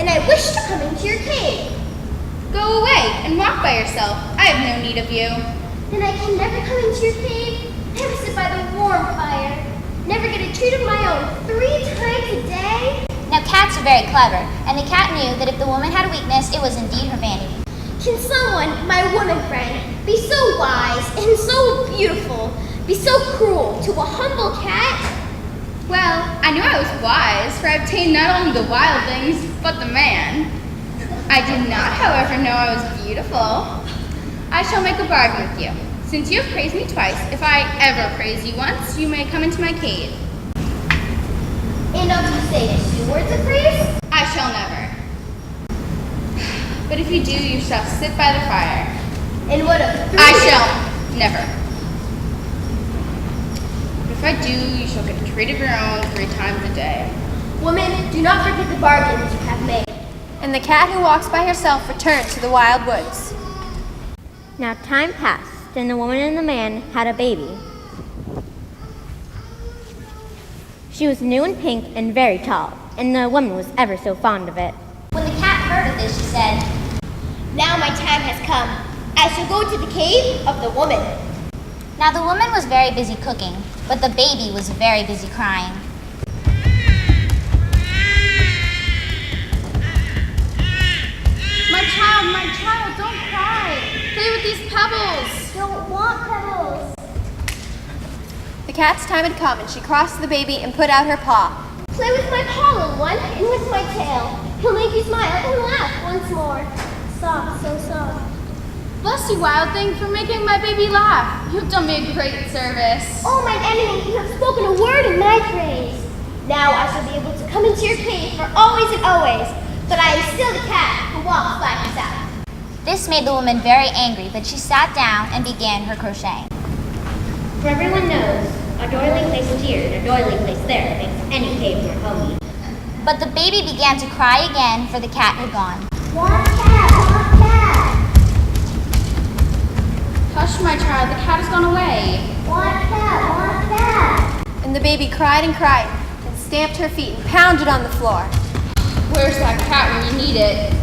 S1: and I wish to come into your cave.
S3: Go away and walk by yourself. I have no need of you.
S1: Then I can never come into your cave, never sit by the warm fire, never get a treat of my own 3 times a day.
S4: Now cats are very clever, and the cat knew that if the woman had a weakness, it was indeed her vanity.
S1: Can someone, my woman friend, be so wise and so beautiful, be so cruel to a humble cat?
S3: Well, I knew I was wise, for I obtained not only the wild things, but the man. I did not, however, know I was beautiful. I shall make a bargain with you. Since you have praised me twice, if I ever praise you once, you may come into my cave.
S11: And don't you say 2 words of praise?
S6: I shall never. But if you do, you shall sit by the fire.
S11: And what of 3?
S6: I shall never. But if I do, you shall get a treat of your own 3 times a day.
S11: Woman, do not forget the bargain that you have made.
S6: And the cat who walks by herself returned to the wild woods.
S10: Now time passed, and the woman and the man had a baby. She was new and pink and very tall, and the woman was ever so fond of it.
S11: When the cat heard of this, she said, "Now my time has come. I shall go to the cave of the woman."
S12: Now the woman was very busy cooking, but the baby was very busy crying.
S3: My child, don't cry. Play with these pebbles.
S11: Don't want pebbles.
S6: The cat's time had come, and she crossed to the baby and put out her paw.
S11: Play with my paw, little one, and with my tail. He'll make you smile and laugh once more. Soft, so soft.
S3: Bless you, wild thing, for making my baby laugh. You've done me a great service.
S11: Oh, my enemy, you have spoken a word in my praise. Now I shall be able to come into your cave for always and always. But I am still the cat who walks by herself.
S12: This made the woman very angry, but she sat down and began her crocheting.
S10: For everyone knows, a doily placed here and a doily placed there makes any cave more homey.
S12: But the baby began to cry again, for the cat had gone.
S11: Want cat, want cat.
S3: Hush, my child, the cat has gone away.
S11: Want cat, want cat.
S6: And the baby cried and stamped her feet and pounded on the floor.
S3: Where's that cat when you need it?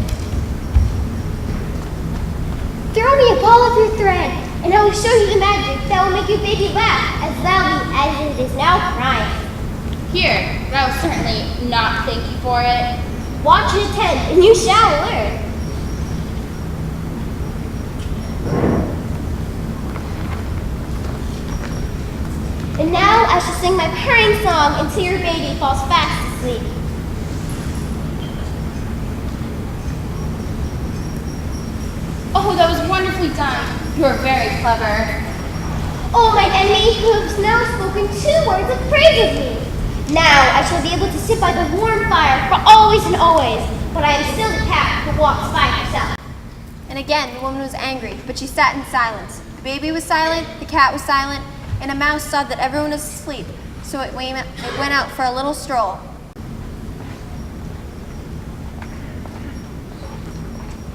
S11: Throw me a ball of your thread, and I will show you the magic that will make your baby laugh as loudly as it is now crying.
S6: Here, but I will certainly not thank you for it.
S11: Watch and attend, and you shall learn. And now I shall sing my purring song until your baby falls fast asleep.
S6: Oh, that was wonderfully done. You are very clever.
S11: Oh, my enemy, who has now spoken 2 words of praise of me. Now I shall be able to sit by the warm fire for always and always, but I am still the cat who walks by herself.
S6: And again, the woman was angry, but she sat in silence. The baby was silent, the cat was silent, and a mouse saw that everyone was asleep, so it went out for a little stroll.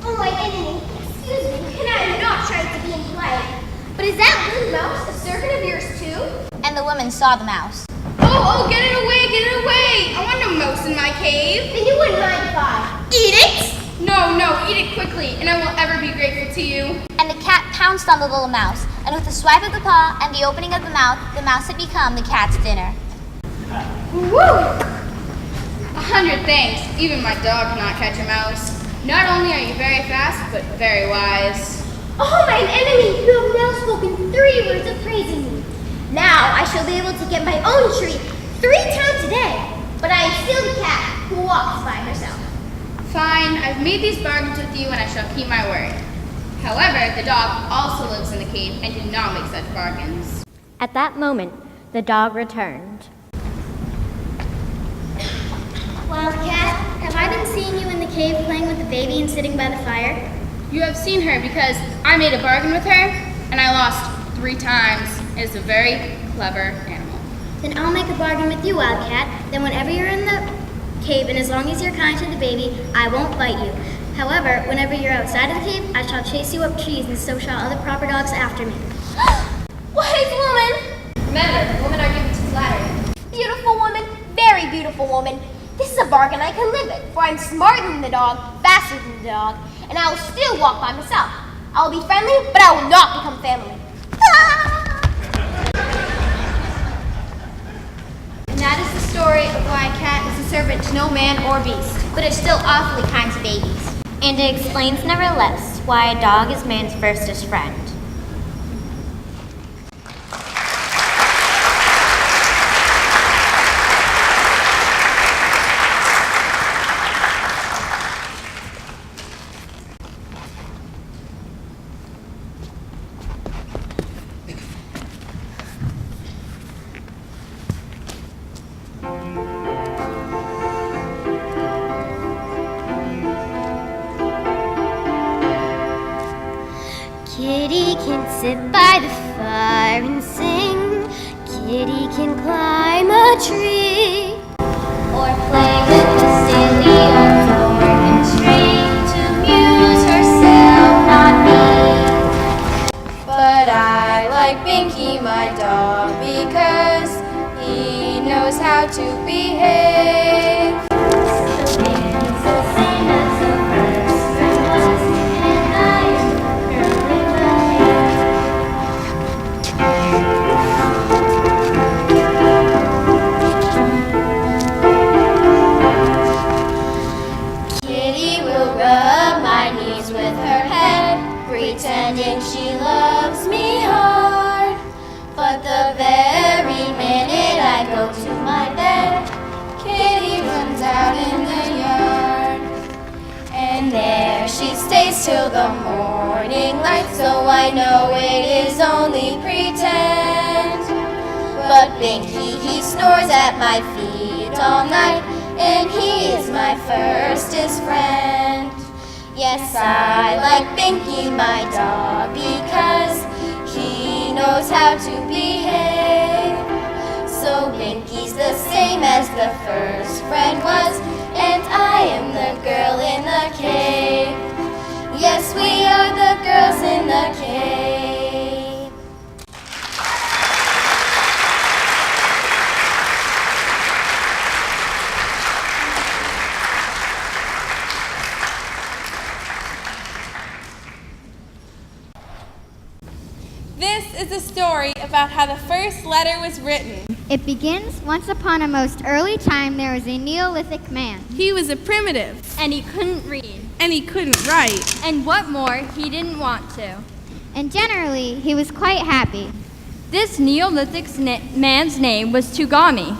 S11: Oh, my enemy, excuse me, and I am not trying to be impolite, but is that little mouse a servant of yours too?
S12: And the woman saw the mouse.
S6: Oh, get it away, get it away! I want no mouse in my cave.
S11: Then you wouldn't mind if I eat it?
S6: No, eat it quickly, and I won't ever be grateful to you.
S12: And the cat pounced on the little mouse, and with a swipe of the paw and the opening of the mouth had become the cat's dinner.
S6: Woo! 100 thanks. Even my dog cannot catch a mouse. Not only are you very fast, but very wise.
S11: Oh, my enemy, you have now spoken 3 words of praising me. Now I shall be able to get my own treat 3 times a day, but I am still the cat who walks by herself.
S6: Fine, I've made these bargains with you and I shall keep my word. However, the dog also lives in the cave and did not make such bargains.
S10: At that moment, the dog returned.
S11: Wildcat, have I been seeing you in the cave playing with the baby and sitting by the fire?
S6: You have seen her because I made a bargain with her and I lost 3 times. It is a very clever animal.
S11: Then I'll make a bargain with you, Wildcat. Then whenever you're in the cave, and as long as you're kind to the baby, I won't bite you. However, whenever you're outside of the cave, I shall chase you up trees, and so shall other proper dogs after me. Wise woman!
S6: Remember, women are given to flattery.
S11: Beautiful woman, very beautiful woman. This is a bargain I can live with, for I'm smarter than the dog, faster than the dog, and I will still walk by myself. I will be friendly, but I will not become family.
S6: And that is the story of why a cat is a servant to no man or beast, but is still awfully kind to babies.
S10: And it explains nevertheless why a dog is man's firstest friend.
S11: Kitty can sit by the fire and sing. Kitty can climb a tree. Or play with the silly old organ string to amuse herself, not me.
S6: But I like Binky, my dog, because he knows how to behave.
S11: So Binky's the same as the first friend was, and I am the girl in the
S6: Kitty will rub my knees with her head, pretending she loves me hard. But the very minute I go to my bed, Kitty runs out in the yard. And there she stays till the morning light, so I know it is only pretend. But Binky, he snores at my feet all night, and he is my firstest friend. Yes, I like Binky, my dog, because he knows how to behave. So Binky's the same as the first friend was, and I am the girl in the cave. Yes, we are the girls in the cave.
S3: This is a story about how the first letter was written.
S13: It begins, once upon a most early time, there was a Neolithic man.
S3: He was a primitive.
S9: And he couldn't read.
S3: And he couldn't write.
S9: And what more, he didn't want to.
S13: And generally, he was quite happy.
S9: This Neolithic man's name was Tugami.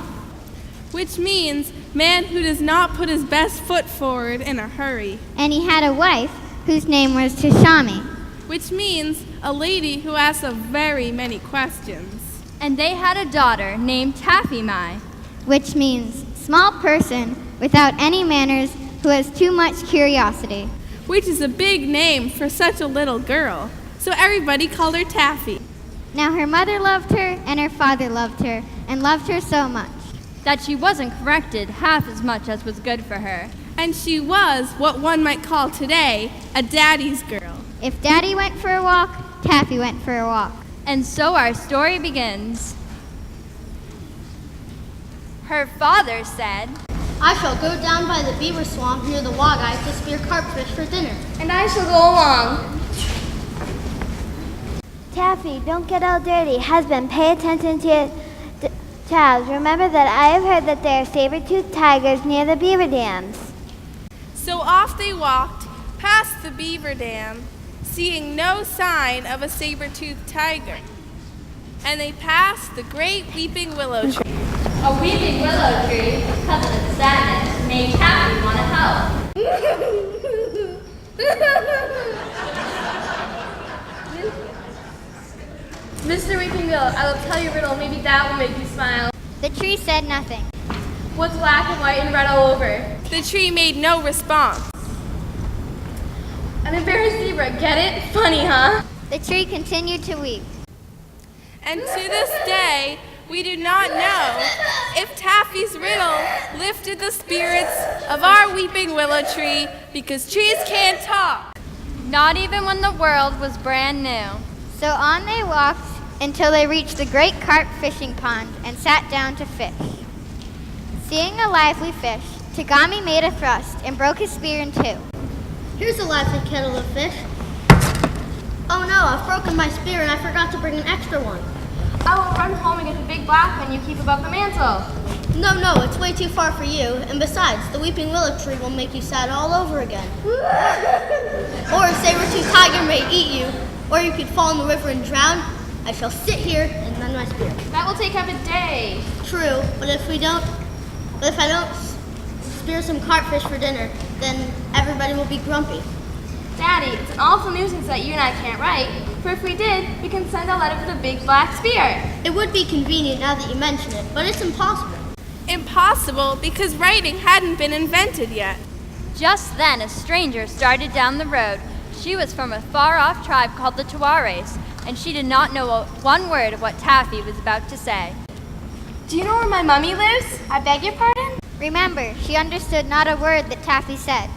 S3: Which means man who does not put his best foot forward in a hurry.
S13: And he had a wife whose name was Tishami.
S3: Which means a lady who asks a very many questions.
S9: And they had a daughter named Taffy Mai.
S13: Which means small person without any manners who has too much curiosity.
S3: Which is a big name for such a little girl. So everybody called her Taffy.
S13: Now her mother loved her and her father loved her and loved her so much
S9: that she wasn't corrected half as much as was good for her.
S3: And she was what one might call today a daddy's girl.
S13: If Daddy went for a walk, Taffy went for a walk.
S9: And so our story begins. Her father said,
S1: I shall go down by the beaver swamp near the Wogeye to spear carpfish for dinner.
S6: And I shall go along.
S11: Taffy, don't get all dirty. Husband, pay attention to your child. Remember that I have heard that there are saber-toothed tigers near the beaver dams.
S3: So off they walked past the beaver dam, seeing no sign of a saber-toothed tiger. And they passed the great weeping willow tree.
S9: A weeping willow tree, cousin of sadness, made Taffy want to help.
S6: Mr. Weeping Willow, I will tell you a riddle. Maybe that will make you smile.
S13: The tree said nothing.
S6: What's black and white and red all over?
S3: The tree made no response.
S6: An embarrassed zebra. Get it? Funny, huh?
S13: The tree continued to weep.
S3: And to this day, we do not know if Taffy's riddle lifted the spirits of our weeping willow tree, because trees can't talk.
S9: Not even when the world was brand new.
S13: So on they walked until they reached the great carp fishing pond and sat down to fish. Seeing a lively fish, Tugami made a thrust and broke his spear in two.
S1: Here's a lively kettle of fish. Oh no, I've broken my spear and I forgot to bring an extra one.
S6: I will run home and get the big black one you keep above the mantle.
S1: No, it's way too far for you. And besides, the weeping willow tree will make you sad all over again. Or a saber-toothed tiger may eat you, or you could fall in the river and drown. I shall sit here and mend my spear.
S6: That will take up a day.
S1: True, but if I don't spear some carpfish for dinner, then everybody will be grumpy.
S6: Daddy, it's an awful nuisance that you and I can't write, for if we did, we can send a letter with a big black spear.
S1: It would be convenient now that you mention it, but it's impossible.
S3: Impossible because writing hadn't been invented yet.
S9: Just then a stranger started down the road,
S14: She was from a far-off tribe called the Tuares, and she did not know one word of what Taffy was about to say.
S6: Do you know where my mummy lives?
S11: I beg your pardon? Remember, she understood not a word that Taffy said.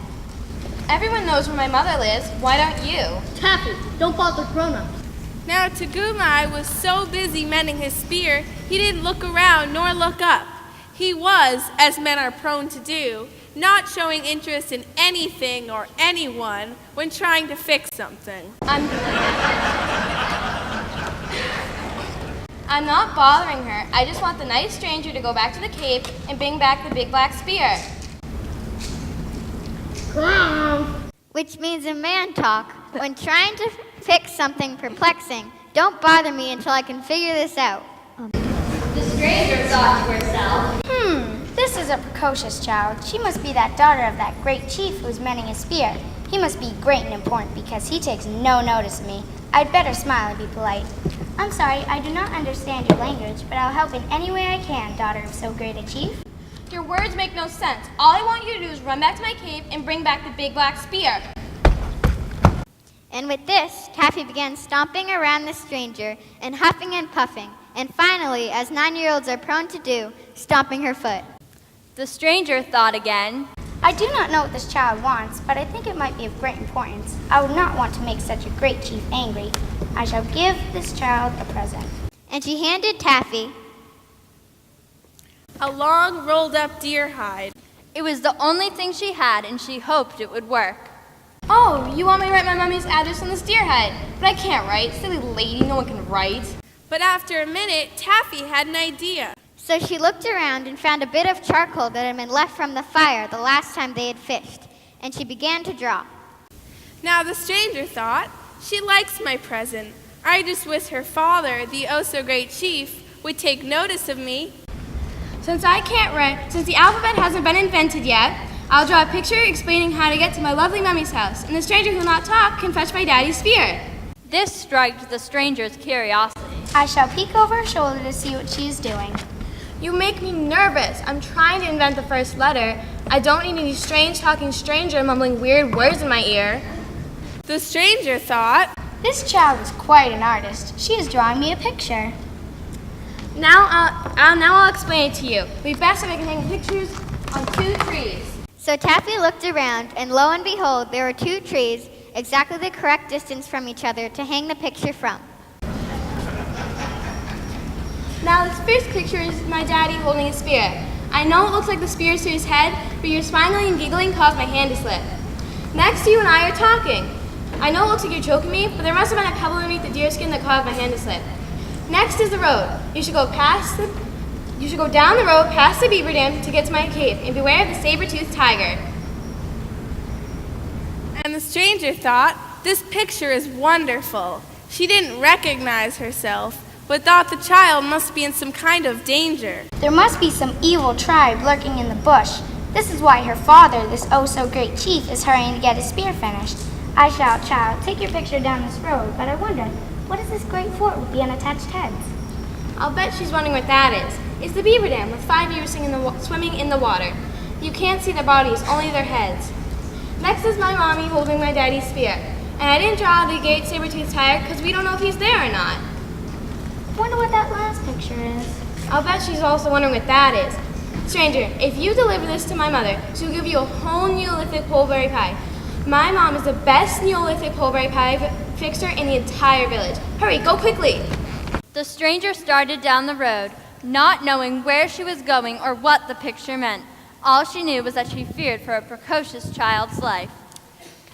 S6: Everyone knows where my mother lives. Why don't you?
S1: Taffy, don't bother grown-ups.
S15: Now Tagumai was so busy mending his spear, he didn't look around nor look up. He was, as men are prone to do, not showing interest in anything or anyone when trying to fix something.
S6: I'm not bothering her. I just want the nice stranger to go back to the cave and bring back the big black spear.
S13: Which means in man talk, when trying to fix something perplexing, don't bother me until I can figure this out.
S10: The stranger thought to herself,
S12: This is a precocious child. She must be that daughter of that great chief who's mending his spear. He must be great and important because he takes no notice of me. I'd better smile and be polite. I'm sorry, I do not understand your language, but I'll help in any way I can, daughter of so great a chief.
S6: Your words make no sense. All I want you to do is run back to my cave and bring back the big black spear.
S13: And with this, Taffy began stomping around the stranger and huffing and puffing, and finally, as 9-year-olds are prone to do, stomping her foot.
S14: The stranger thought again,
S12: I do not know what this child wants, but I think it might be of great importance. I would not want to make such a great chief angry. I shall give this child a present.
S13: And she handed Taffy
S15: A long rolled up deer hide.
S14: it was the only thing she had, and she hoped it would work.
S6: Oh, you want me to write my mummy's address on this deer hide? But I can't write. Silly lady, no one can write.
S15: But after a minute, Taffy had an idea.
S13: So she looked around and found a bit of charcoal that had been left from the fire the last time they had fished, and she began to draw.
S15: Now the stranger thought, she likes my present. I just wish her father, the oh-so-great chief, would take notice of me.
S6: Since I can't write, since the alphabet hasn't been invented yet, I'll draw a picture explaining how to get to my lovely mummy's house, and the stranger who will not talk can fetch my daddy's spear.
S14: This struck the stranger's curiosity.
S12: I shall peek over her shoulder to see what she is doing.
S6: You make me nervous. I'm trying to invent the first letter. I don't need any strange talking stranger mumbling weird words in my ear.
S15: The stranger thought,
S12: This child is quite an artist. She is drawing me a picture.
S6: Now I'll explain it to you. It'd be best if I can hang pictures on 2 trees.
S13: So Taffy looked around, and lo and behold, there were 2 trees, exactly the correct distance from each other to hang the picture from.
S6: Now this first picture is my daddy holding a spear. I know it looks like the spear is to his head, but your smiling and giggling caused my hand to slip. Next, you and I are talking. I know it looks like you're choking me, but there must have been a pebble underneath the deerskin that caused my hand to slip. Next is the road. You should go down the road past the beaver dam to get to my cave, and beware of the saber-toothed tiger.
S15: and the stranger thought, this picture is wonderful. She didn't recognize herself, but thought the child must be in some kind of danger.
S12: There must be some evil tribe lurking in the bush. This is why her father, this oh-so-great chief, is hurrying to get his spear finished. I shall, child, take your picture down this road, but I wonder, what is this great fort with the unattached heads?
S6: I'll bet she's wondering what that is. It's the beaver dam with 5 beavers swimming in the water. You can't see their bodies, only their heads. Next is my mommy holding my daddy's spear. And I didn't draw the great saber-toothed tiger because we don't know if he's there or not.
S12: Wonder what that last picture is.
S6: I'll bet she's also wondering what that is. Stranger, if you deliver this to my mother, she'll give you a whole Neolithic poleberry pie. My mom is the best Neolithic poleberry pie fixer in the entire village. Hurry, go quickly.
S14: The stranger started down the road, not knowing where she was going or what the picture meant. All she knew was that she feared for a precocious child's life.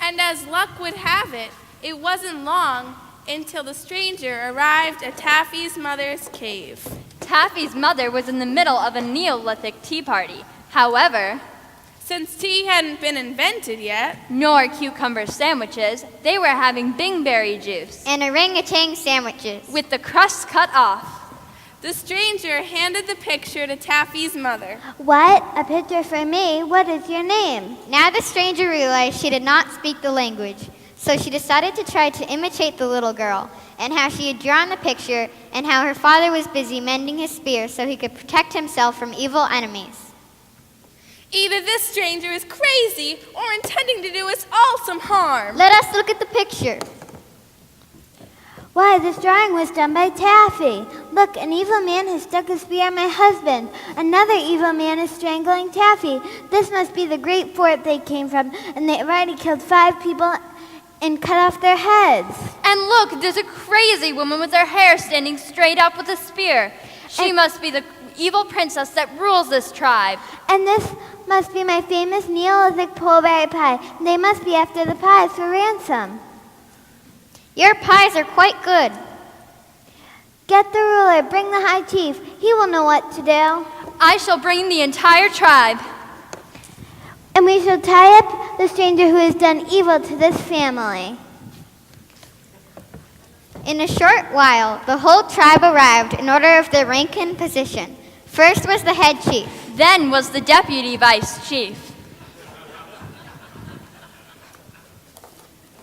S15: And as luck would have it, it wasn't long until the stranger arrived at Taffy's mother's cave.
S14: Taffy's mother was in the middle of a Neolithic tea party. However,
S15: since tea hadn't been invented yet,
S14: nor cucumber sandwiches, they were having bingberry juice
S13: and orangutan sandwiches
S14: with the crust cut off.
S15: The stranger handed the picture to Taffy's mother.
S13: What? A picture for me? What is your name? Now the stranger realized she did not speak the language, so she decided to try to imitate the little girl, and how she had drawn the picture, and how her father was busy mending his spear so he could protect himself from evil enemies.
S15: Either this stranger is crazy or intending to do us all some harm.
S13: Let us look at the picture. Why, this drawing was done by Taffy. Look, an evil man has stuck a spear on my husband. Another evil man is strangling Taffy. This must be the great fort they came from, and they've already killed 5 people and cut off their heads.
S14: And look, there's a crazy woman with her hair standing straight up with a spear. She must be the evil princess that rules this tribe.
S13: And this must be my famous Neolithic poleberry pie. They must be after the pies for ransom.
S12: Your pies are quite good.
S13: Get the ruler, bring the high chief. He will know what to do.
S14: I shall bring the entire tribe.
S13: And we shall tie up the stranger who has done evil to this family.
S12: In a short while, the whole tribe arrived in order of their rank and position. First was the head chief.
S14: Then was the deputy vice chief.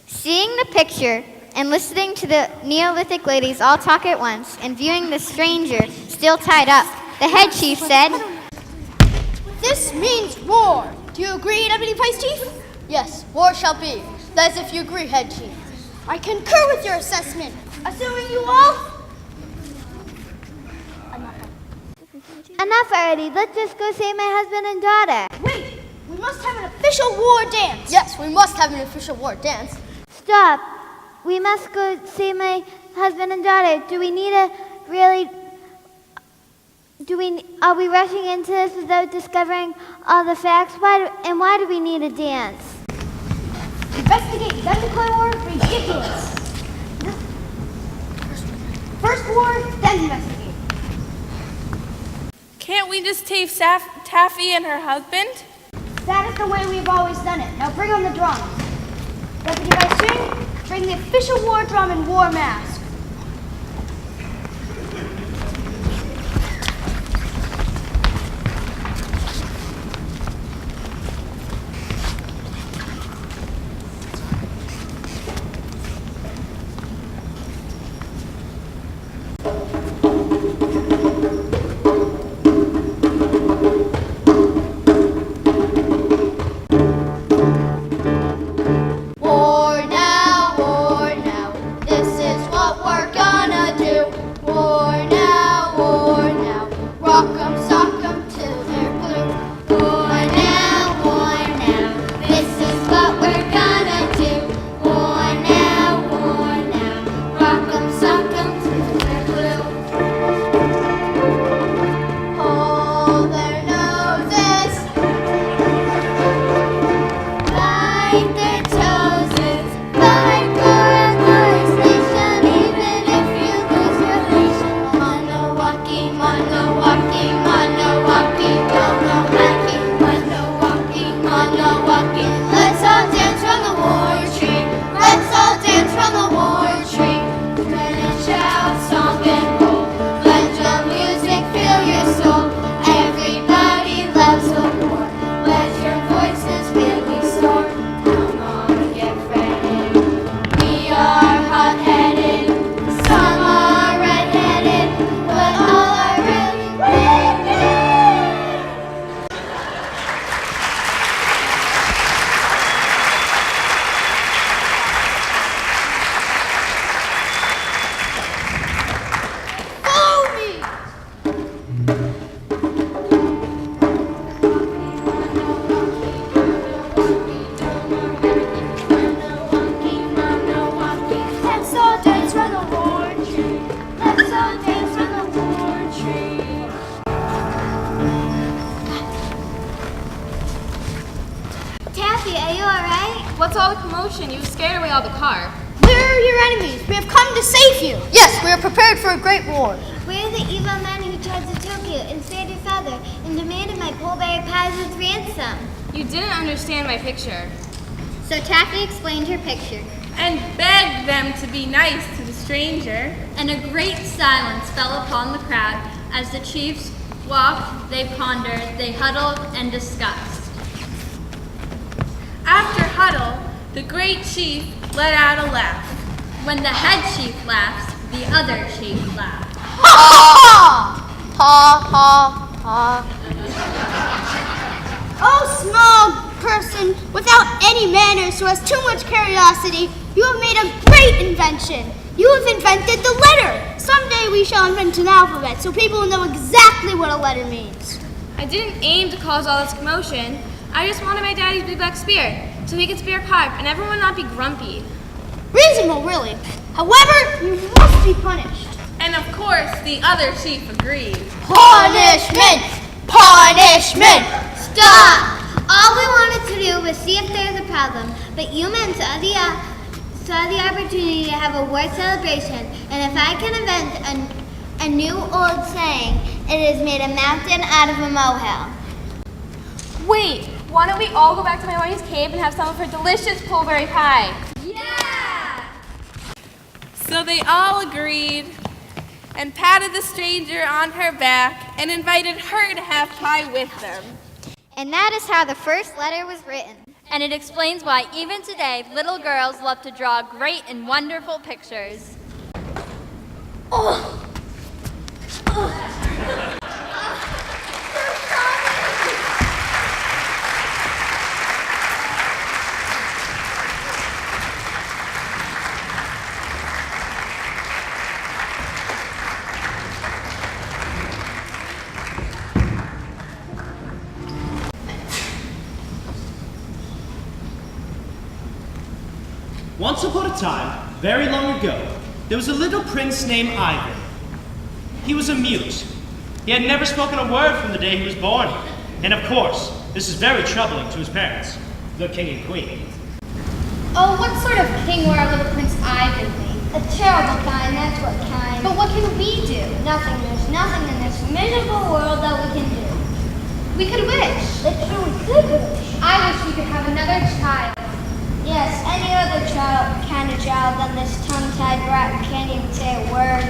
S12: Seeing the picture and listening to the Neolithic ladies all talk at once and viewing the stranger still tied up, the head chief said,
S1: This means war. Do you agree, Deputy Vice Chief? Yes, war shall be. That is if you agree, Head Chief. I concur with your assessment. Assuming you all...
S13: Enough already. Let's just go save my husband and daughter.
S1: Wait, we must have an official war dance. Yes, we must have an official war dance.
S13: Stop. We must go save my husband and daughter. Do we need a really... Are we rushing into this without discovering all the facts? Why do we need a dance?
S1: Investigate, then declare war. Ridiculous. First war, then investigate.
S15: Can't we just take Taffy and her husband?
S1: That is the way we've always done it. Now bring on the drums. Deputy Vice Chief, bring the official war drum and war mask.
S9: What's all the commotion? You scared away all the car.
S1: We're your enemies. We have come to save you. Yes, we are prepared for a great war.
S13: We're the evil men who tried to choke you and save your father and demanded my poleberry pies as ransom.
S9: You didn't understand my picture.
S12: So Taffy explained her picture.
S15: And begged them to be nice to the stranger.
S14: And a great silence fell upon the crowd. As the chiefs walked, they pondered, they huddled and discussed.
S15: After huddle, the great chief let out a laugh.
S14: When the head chief laughs, the other chief laughs.
S1: Ha ha ha ha. Oh, small person without any manners who has too much curiosity, you have made a great invention. You have invented the letter. Someday we shall invent an alphabet so people will know exactly what a letter means.
S6: I didn't aim to cause all this commotion. I just wanted my daddy's big black spear so he could spear Pipe and everyone not be grumpy.
S1: Reasonable, really. However, you must be punished.
S15: And of course, the other chief agreed.
S1: Punishment! Punishment!
S13: Stop! All we wanted to do was see if there's a problem, but you men saw the opportunity to have a word celebration, and if I can invent a new old saying, it is made a mountain out of a molehill.
S6: Wait, why don't we all go back to my mommy's cave and have some of her delicious pulvery pie?
S15: So they all agreed and patted the stranger on her back and invited her to have pie with them.
S13: And that is how the first letter was written.
S14: And it explains why even today, little girls love to draw great and wonderful pictures.
S16: Once upon a time, very long ago, there was a little prince named Ivan. He was a mute. He had never spoken a word from the day he was born. And of course, this is very troubling to his parents, the king and queen.
S1: Oh, what sort of king were our little Prince Ivan be?
S12: A terrible kind, that's what kind.
S1: But what can we do?
S12: Nothing. There's nothing in this miserable world that we can do.
S1: We could wish.
S12: Literally, we could wish.
S1: I wish we could have another child.
S12: Yes, any other kind of child than this tongue-tied brat who can't even say a word.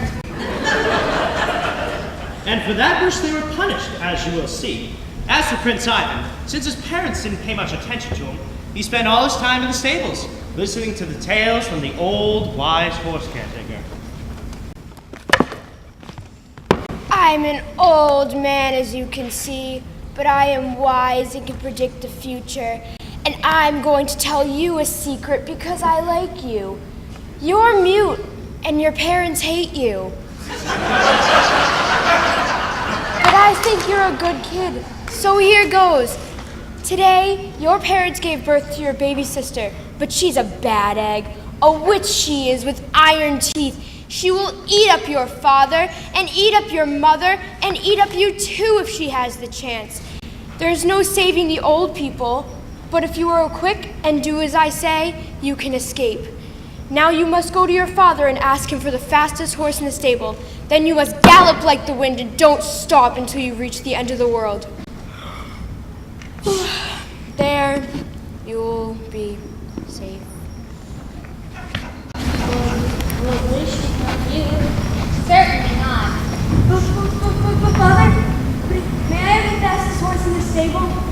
S16: And for that wish they were punished, as you will see. As for Prince Ivan, since his parents didn't pay much attention to him, he spent all his time in the stables, listening to the tales from the old, wise horse caretaker.
S17: I'm an old man, as you can see, but I am wise and can predict the future. And I'm going to tell you a secret because I like you. You're mute, and your parents hate you. But I think you're a good kid, so here goes. Today, your parents gave birth to your baby sister, but she's a bad egg. A witch she is with iron teeth. She will eat up your father, and eat up your mother, and eat up you too if she has the chance. There's no saving the old people. But if you are quick and do as I say, you can escape. Now you must go to your father and ask him for the fastest horse in the stable. Then you must gallop like the wind and don't stop until you reach the end of the world. There, you'll be safe.
S1: Certainly not.
S8: But Father, may I have the fastest horse in the stable?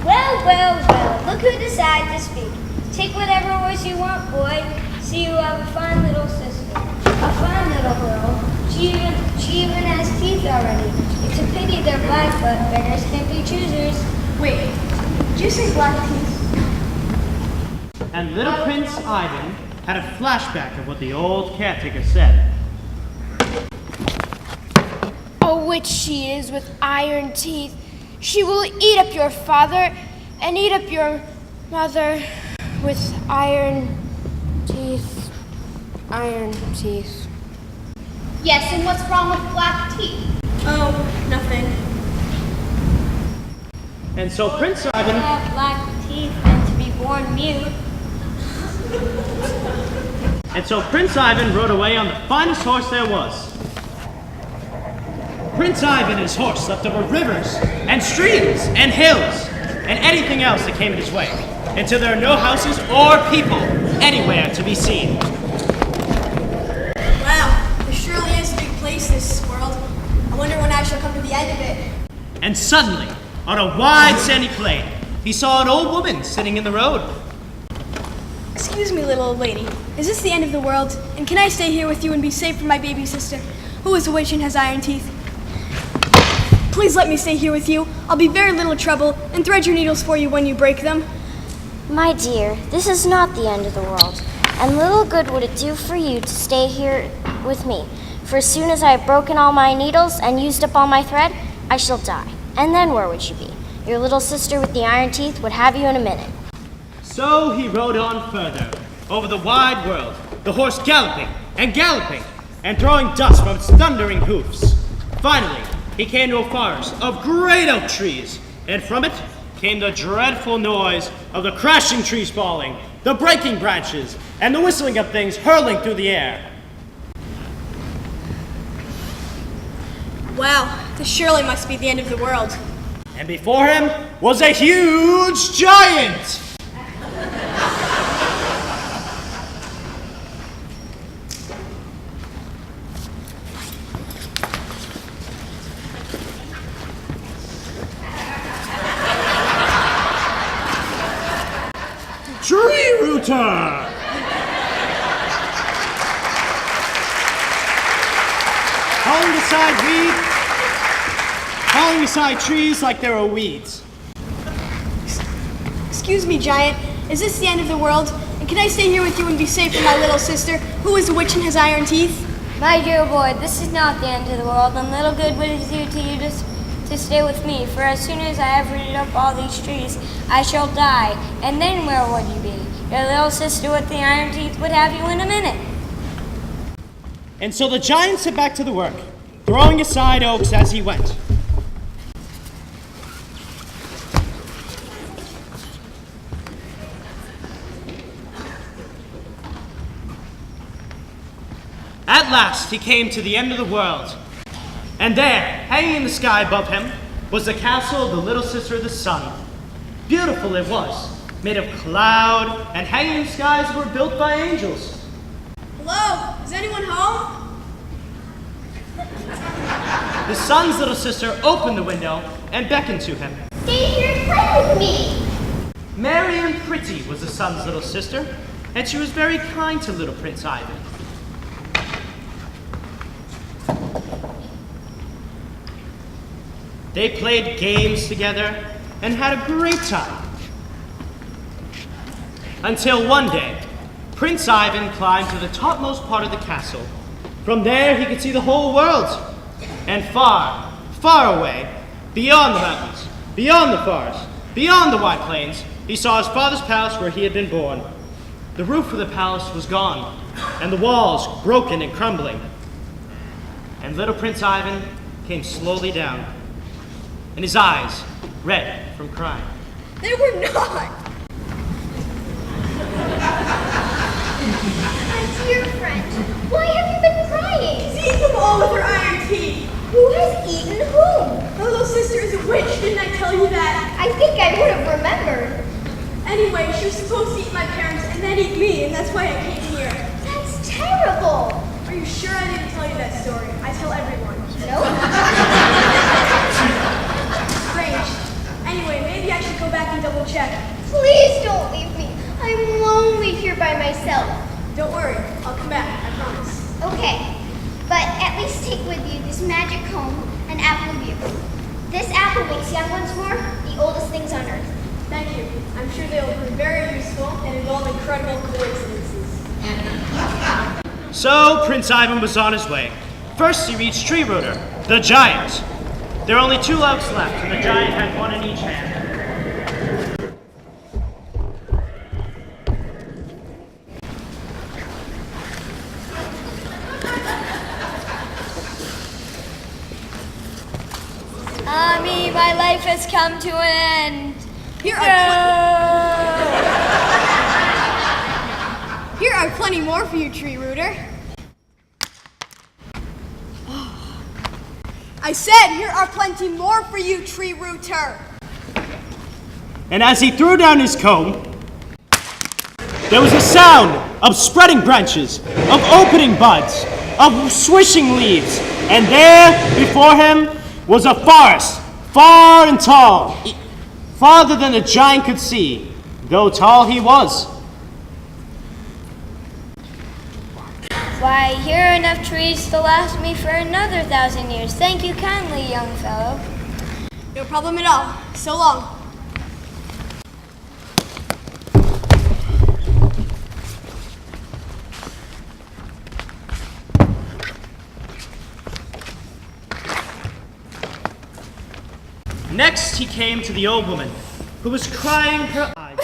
S12: Well, look who decided to speak. Take whatever horse you want, boy. See, you have a fine little sister. A fine little girl. She even has teeth already. It's a pity they're black, but beggars can't be choosers.
S8: Wait, did you say black teeth?
S16: And little Prince Ivan had a flashback of what the old caretaker said.
S17: A witch she is with iron teeth. She will eat up your father and eat up your mother with iron teeth. Iron teeth.
S1: Yes, and what's wrong with black teeth?
S8: Oh, nothing.
S16: And so Prince Ivan...
S12: have black teeth and to be born mute.
S16: And so Prince Ivan rode away on the finest horse there was. Prince Ivan and his horse leapt over rivers and streams and hills and anything else that came in his way, until there are no houses or people anywhere to be seen.
S8: Wow, there surely is a big place, this world. I wonder when I shall come to the end of it.
S16: And suddenly, on a wide sandy plain, he saw an old woman sitting in the road.
S8: Excuse me, little old lady. Is this the end of the world? And can I stay here with you and be safe from my baby sister, who is a witch and has iron teeth?
S17: Please let me stay here with you. I'll be very little trouble and thread your needles for you when you break them.
S18: My dear, this is not the end of the world, and little good would it do for you to stay here with me. For as soon as I have broken all my needles and used up all my thread, I shall die. And then where would you be? Your little sister with the iron teeth would have you in a minute.
S16: So he rode on further, over the wide world, the horse galloping, and throwing dust from its thundering hoofs. Finally, he came to a forest of great oak trees, and from it came the dreadful noise of the crashing trees falling, the breaking branches, and the whistling of things hurling through the air.
S17: Wow, this surely must be the end of the world.
S16: And before him was a huge giant! Tree Rooter! Hauling aside trees like there are weeds.
S17: Excuse me, Giant. Is this the end of the world? And can I stay here with you and be safe from my little sister, who is a witch and has iron teeth?
S18: My dear boy, this is not the end of the world, and little good would it do to you to stay with me, for as soon as I have rooted up all these trees, I shall die, and then where would you be? Your little sister with the iron teeth would have you in a minute.
S16: And so the giant set back to the work, throwing aside oaks as he went. At last he came to the end of the world, and there, hanging in the sky above him, was the castle of the little sister of the sun. Beautiful it was, made of cloud, and hanging in the skies were built by angels.
S17: Hello, is anyone home?
S16: The sun's little sister opened the window and beckoned to him.
S11: Stay here and play with me.
S16: Merry and pretty was the sun's little sister, and she was very kind to little Prince Ivan. They played games together and had a great time. Until one day, Prince Ivan climbed to the topmost part of the castle. From there, he could see the whole world. And far, far away, beyond the mountains, beyond the forest, beyond the wide plains, he saw his father's palace where he had been born. The roof of the palace was gone, and the walls broken and crumbling. And little Prince Ivan came slowly down, and his eyes red from crying.
S17: They were not!
S11: My dear friend, why have you been crying?
S17: He's eaten them all with her iron teeth!
S11: Who has eaten whom?
S17: My little sister is a witch, didn't I tell you that?
S11: I think I would have remembered.
S17: Anyway, she was supposed to eat my parents and then eat me, and that's why I came here.
S11: That's terrible.
S17: Are you sure I didn't tell you that story? I tell everyone.
S11: No?
S17: Strange. Anyway, maybe I should go back and double check.
S11: Please don't leave me. I'm lonely here by myself.
S17: Don't worry, I'll come back, I promise.
S11: Okay, but at least take with you this magic comb and apple of youth. This apple makes young ones more the oldest things on earth.
S17: Thank you. I'm sure they'll prove very useful and involve incredible coincidences.
S16: So Prince Ivan was on his way. First he reached Tree Rooter, the giant. There were only 2 oaks left, and the giant had one in each hand.
S18: Mommy, my life has come to an end.
S17: Here are plenty more for you, Tree Rooter. I said, here are plenty more for you, Tree Rooter.
S16: And as he threw down his comb, there was a sound of spreading branches, of opening buds, of swishing leaves, and there before him was a forest, far and tall, farther than the giant could see, though tall he was.
S18: Why, here are enough trees to last me for another 1,000 years. Thank you kindly, young fellow.
S17: No problem at all. So long.
S16: Next, he came to the old woman, who was crying her eyes.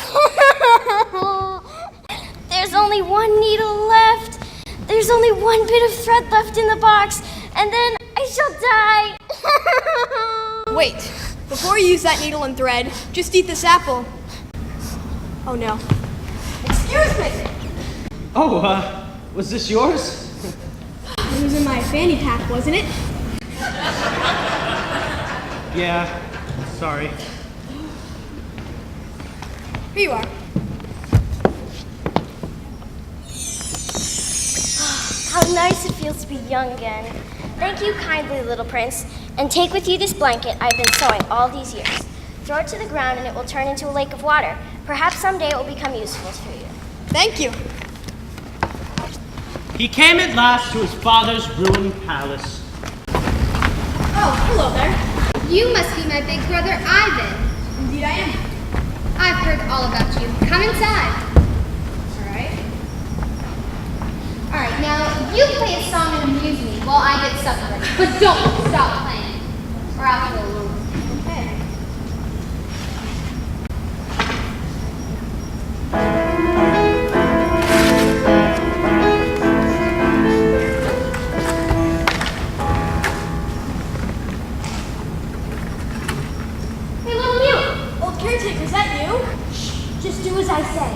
S18: There's only one needle left. There's only one bit of thread left in the box, and then I shall die.
S17: Wait, before you use that needle and thread, just eat this apple. Oh no. Excuse me!
S16: Oh, was this yours?
S17: It was in my fanny pack, wasn't it?
S16: Yeah, sorry.
S17: Here you are.
S18: How nice it feels to be young again. Thank you kindly, little prince, and take with you this blanket I've been sewing all these years. Throw it to the ground and it will turn into a lake of water. Perhaps someday it will become useful to you.
S17: Thank you.
S16: He came at last to his father's ruined palace.
S8: Oh, hello there. You must be my big brother Ivan.
S17: Indeed I am.
S8: I've heard all about you. Come inside. All right, now you play a song and amuse me while I get supper ready. But don't stop playing, or I'll feel alone. Okay.
S18: Hey, little mute! Old caretaker, is that you? Shh, just do as I say.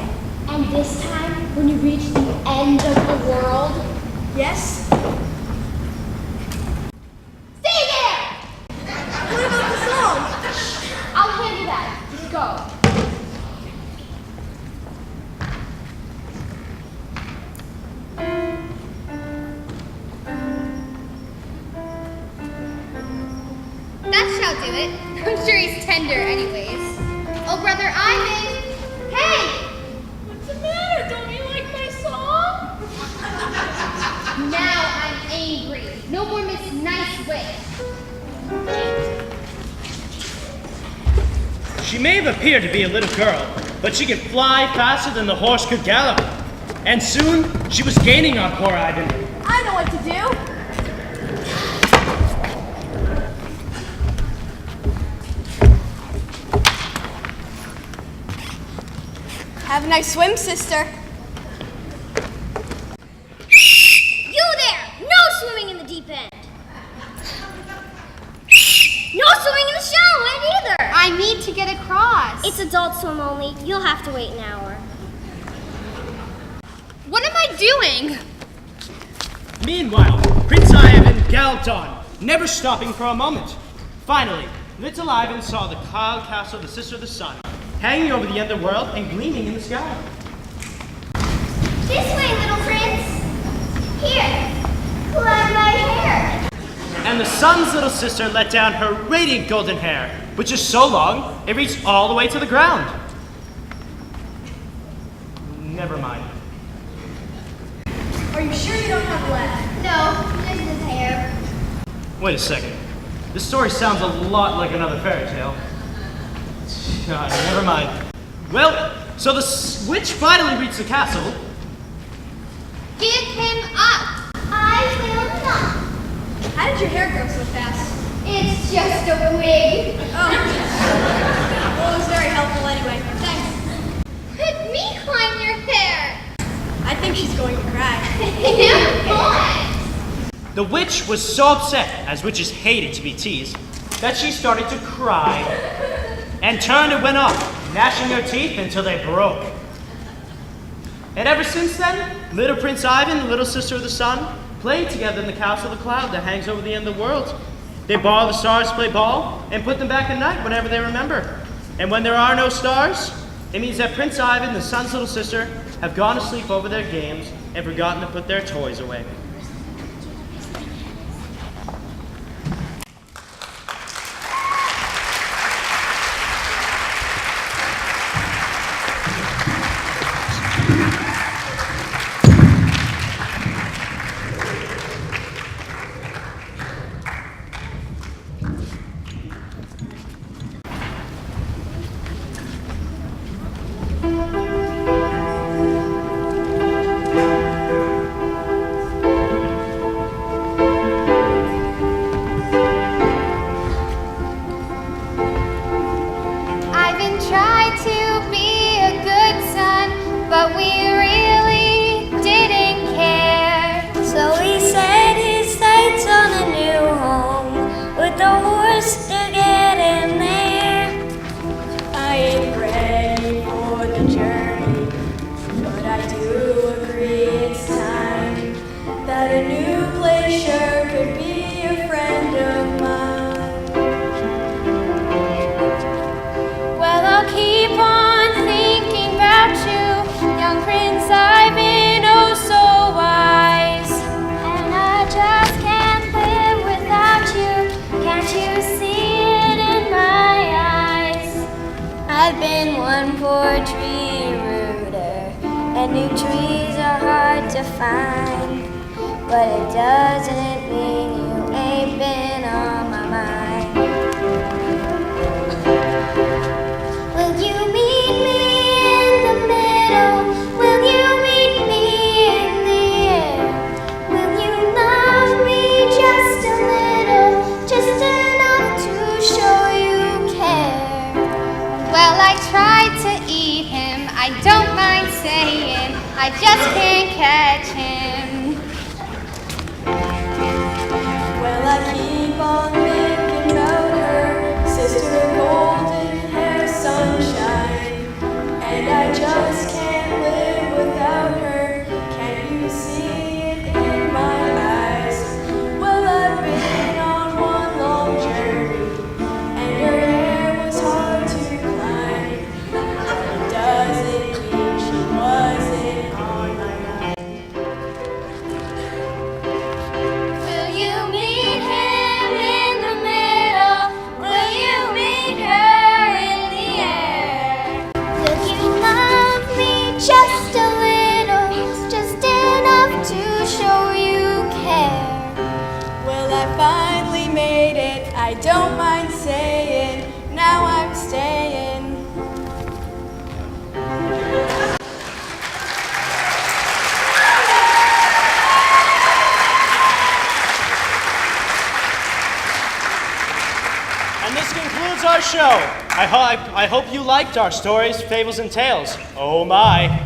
S18: And this time, when you reach the end of the world,
S17: yes?
S18: Stay there!
S17: What about the song?
S18: Shh, I'll handle that. Just go.
S8: That shall do it. I'm sure he's tender anyways. Oh, brother Ivan! Hey!
S7: What's the matter? Don't you like my song?
S8: Now I'm angry. No more Miss Nice Way.
S16: She may have appeared to be a little girl, but she could fly faster than the horse could gallop. And soon, she was gaining on poor Ivan.
S17: I know what to do. Have a nice swim, sister.
S18: You there! No swimming in the deep end! No swimming in the shallow end either!
S8: I need to get across.
S18: It's adult swim only. You'll have to wait an hour.
S8: What am I doing?
S16: Meanwhile, Prince Ivan galloped on, never stopping for a moment. Finally, little Ivan saw the Kyle Castle, the sister of the sun, hanging over the underworld and gleaming in the sky.
S18: This way, little prince. Here, climb my hair.
S16: And the sun's little sister let down her radiant golden hair, which is so long, it reached all the way to the ground. Never mind.
S17: Are you sure you don't have left?
S8: No, just his hair.
S16: Wait a second. This story sounds a lot like another fairy tale. Never mind. Well, so the witch finally reached the castle.
S8: Give him up.
S18: I will not.
S17: How did your hair grow so fast?
S8: It's just a wig.
S17: Oh. Well, it was very helpful anyway. Thanks.
S8: Let me climb your hair.
S17: I think she's going to cry.
S16: The witch was so upset, as witches hated to be teased, that she started to cry and turned and went off, gnashing her teeth until they broke. And ever since then, little Prince Ivan and little sister of the sun played together in the castle of the cloud that hangs over the end of the world. They borrow the stars to play ball and put them back at night whenever they remember. And when there are no stars, it means that Prince Ivan and the sun's little sister have gone to sleep over their games and forgotten to put their toys away.
S19: one poor tree rooter, and new trees are hard to find. But it doesn't mean you ain't been on my mind. Will you meet me in the middle? Will you meet me in the air? Will you love me just a little, just enough to show you care?
S12: Well, I tried to eat him, I don't mind saying, I just can't catch him.
S19: Well, I keep on thinking about her, sister golden hair sunshine, and I just can't live without her. Can you see it in my eyes? Well, I've been on one long journey, and her hair was hard to climb. Doesn't mean she wasn't on my mind. Will you meet him in the middle? Will you meet her in the air? Will you love me just a little, just enough to show you care? Well, I finally made it, I don't mind saying, now I'm staying.
S16: And this concludes our show. I hope you liked our stories, fables, and tales. Oh my.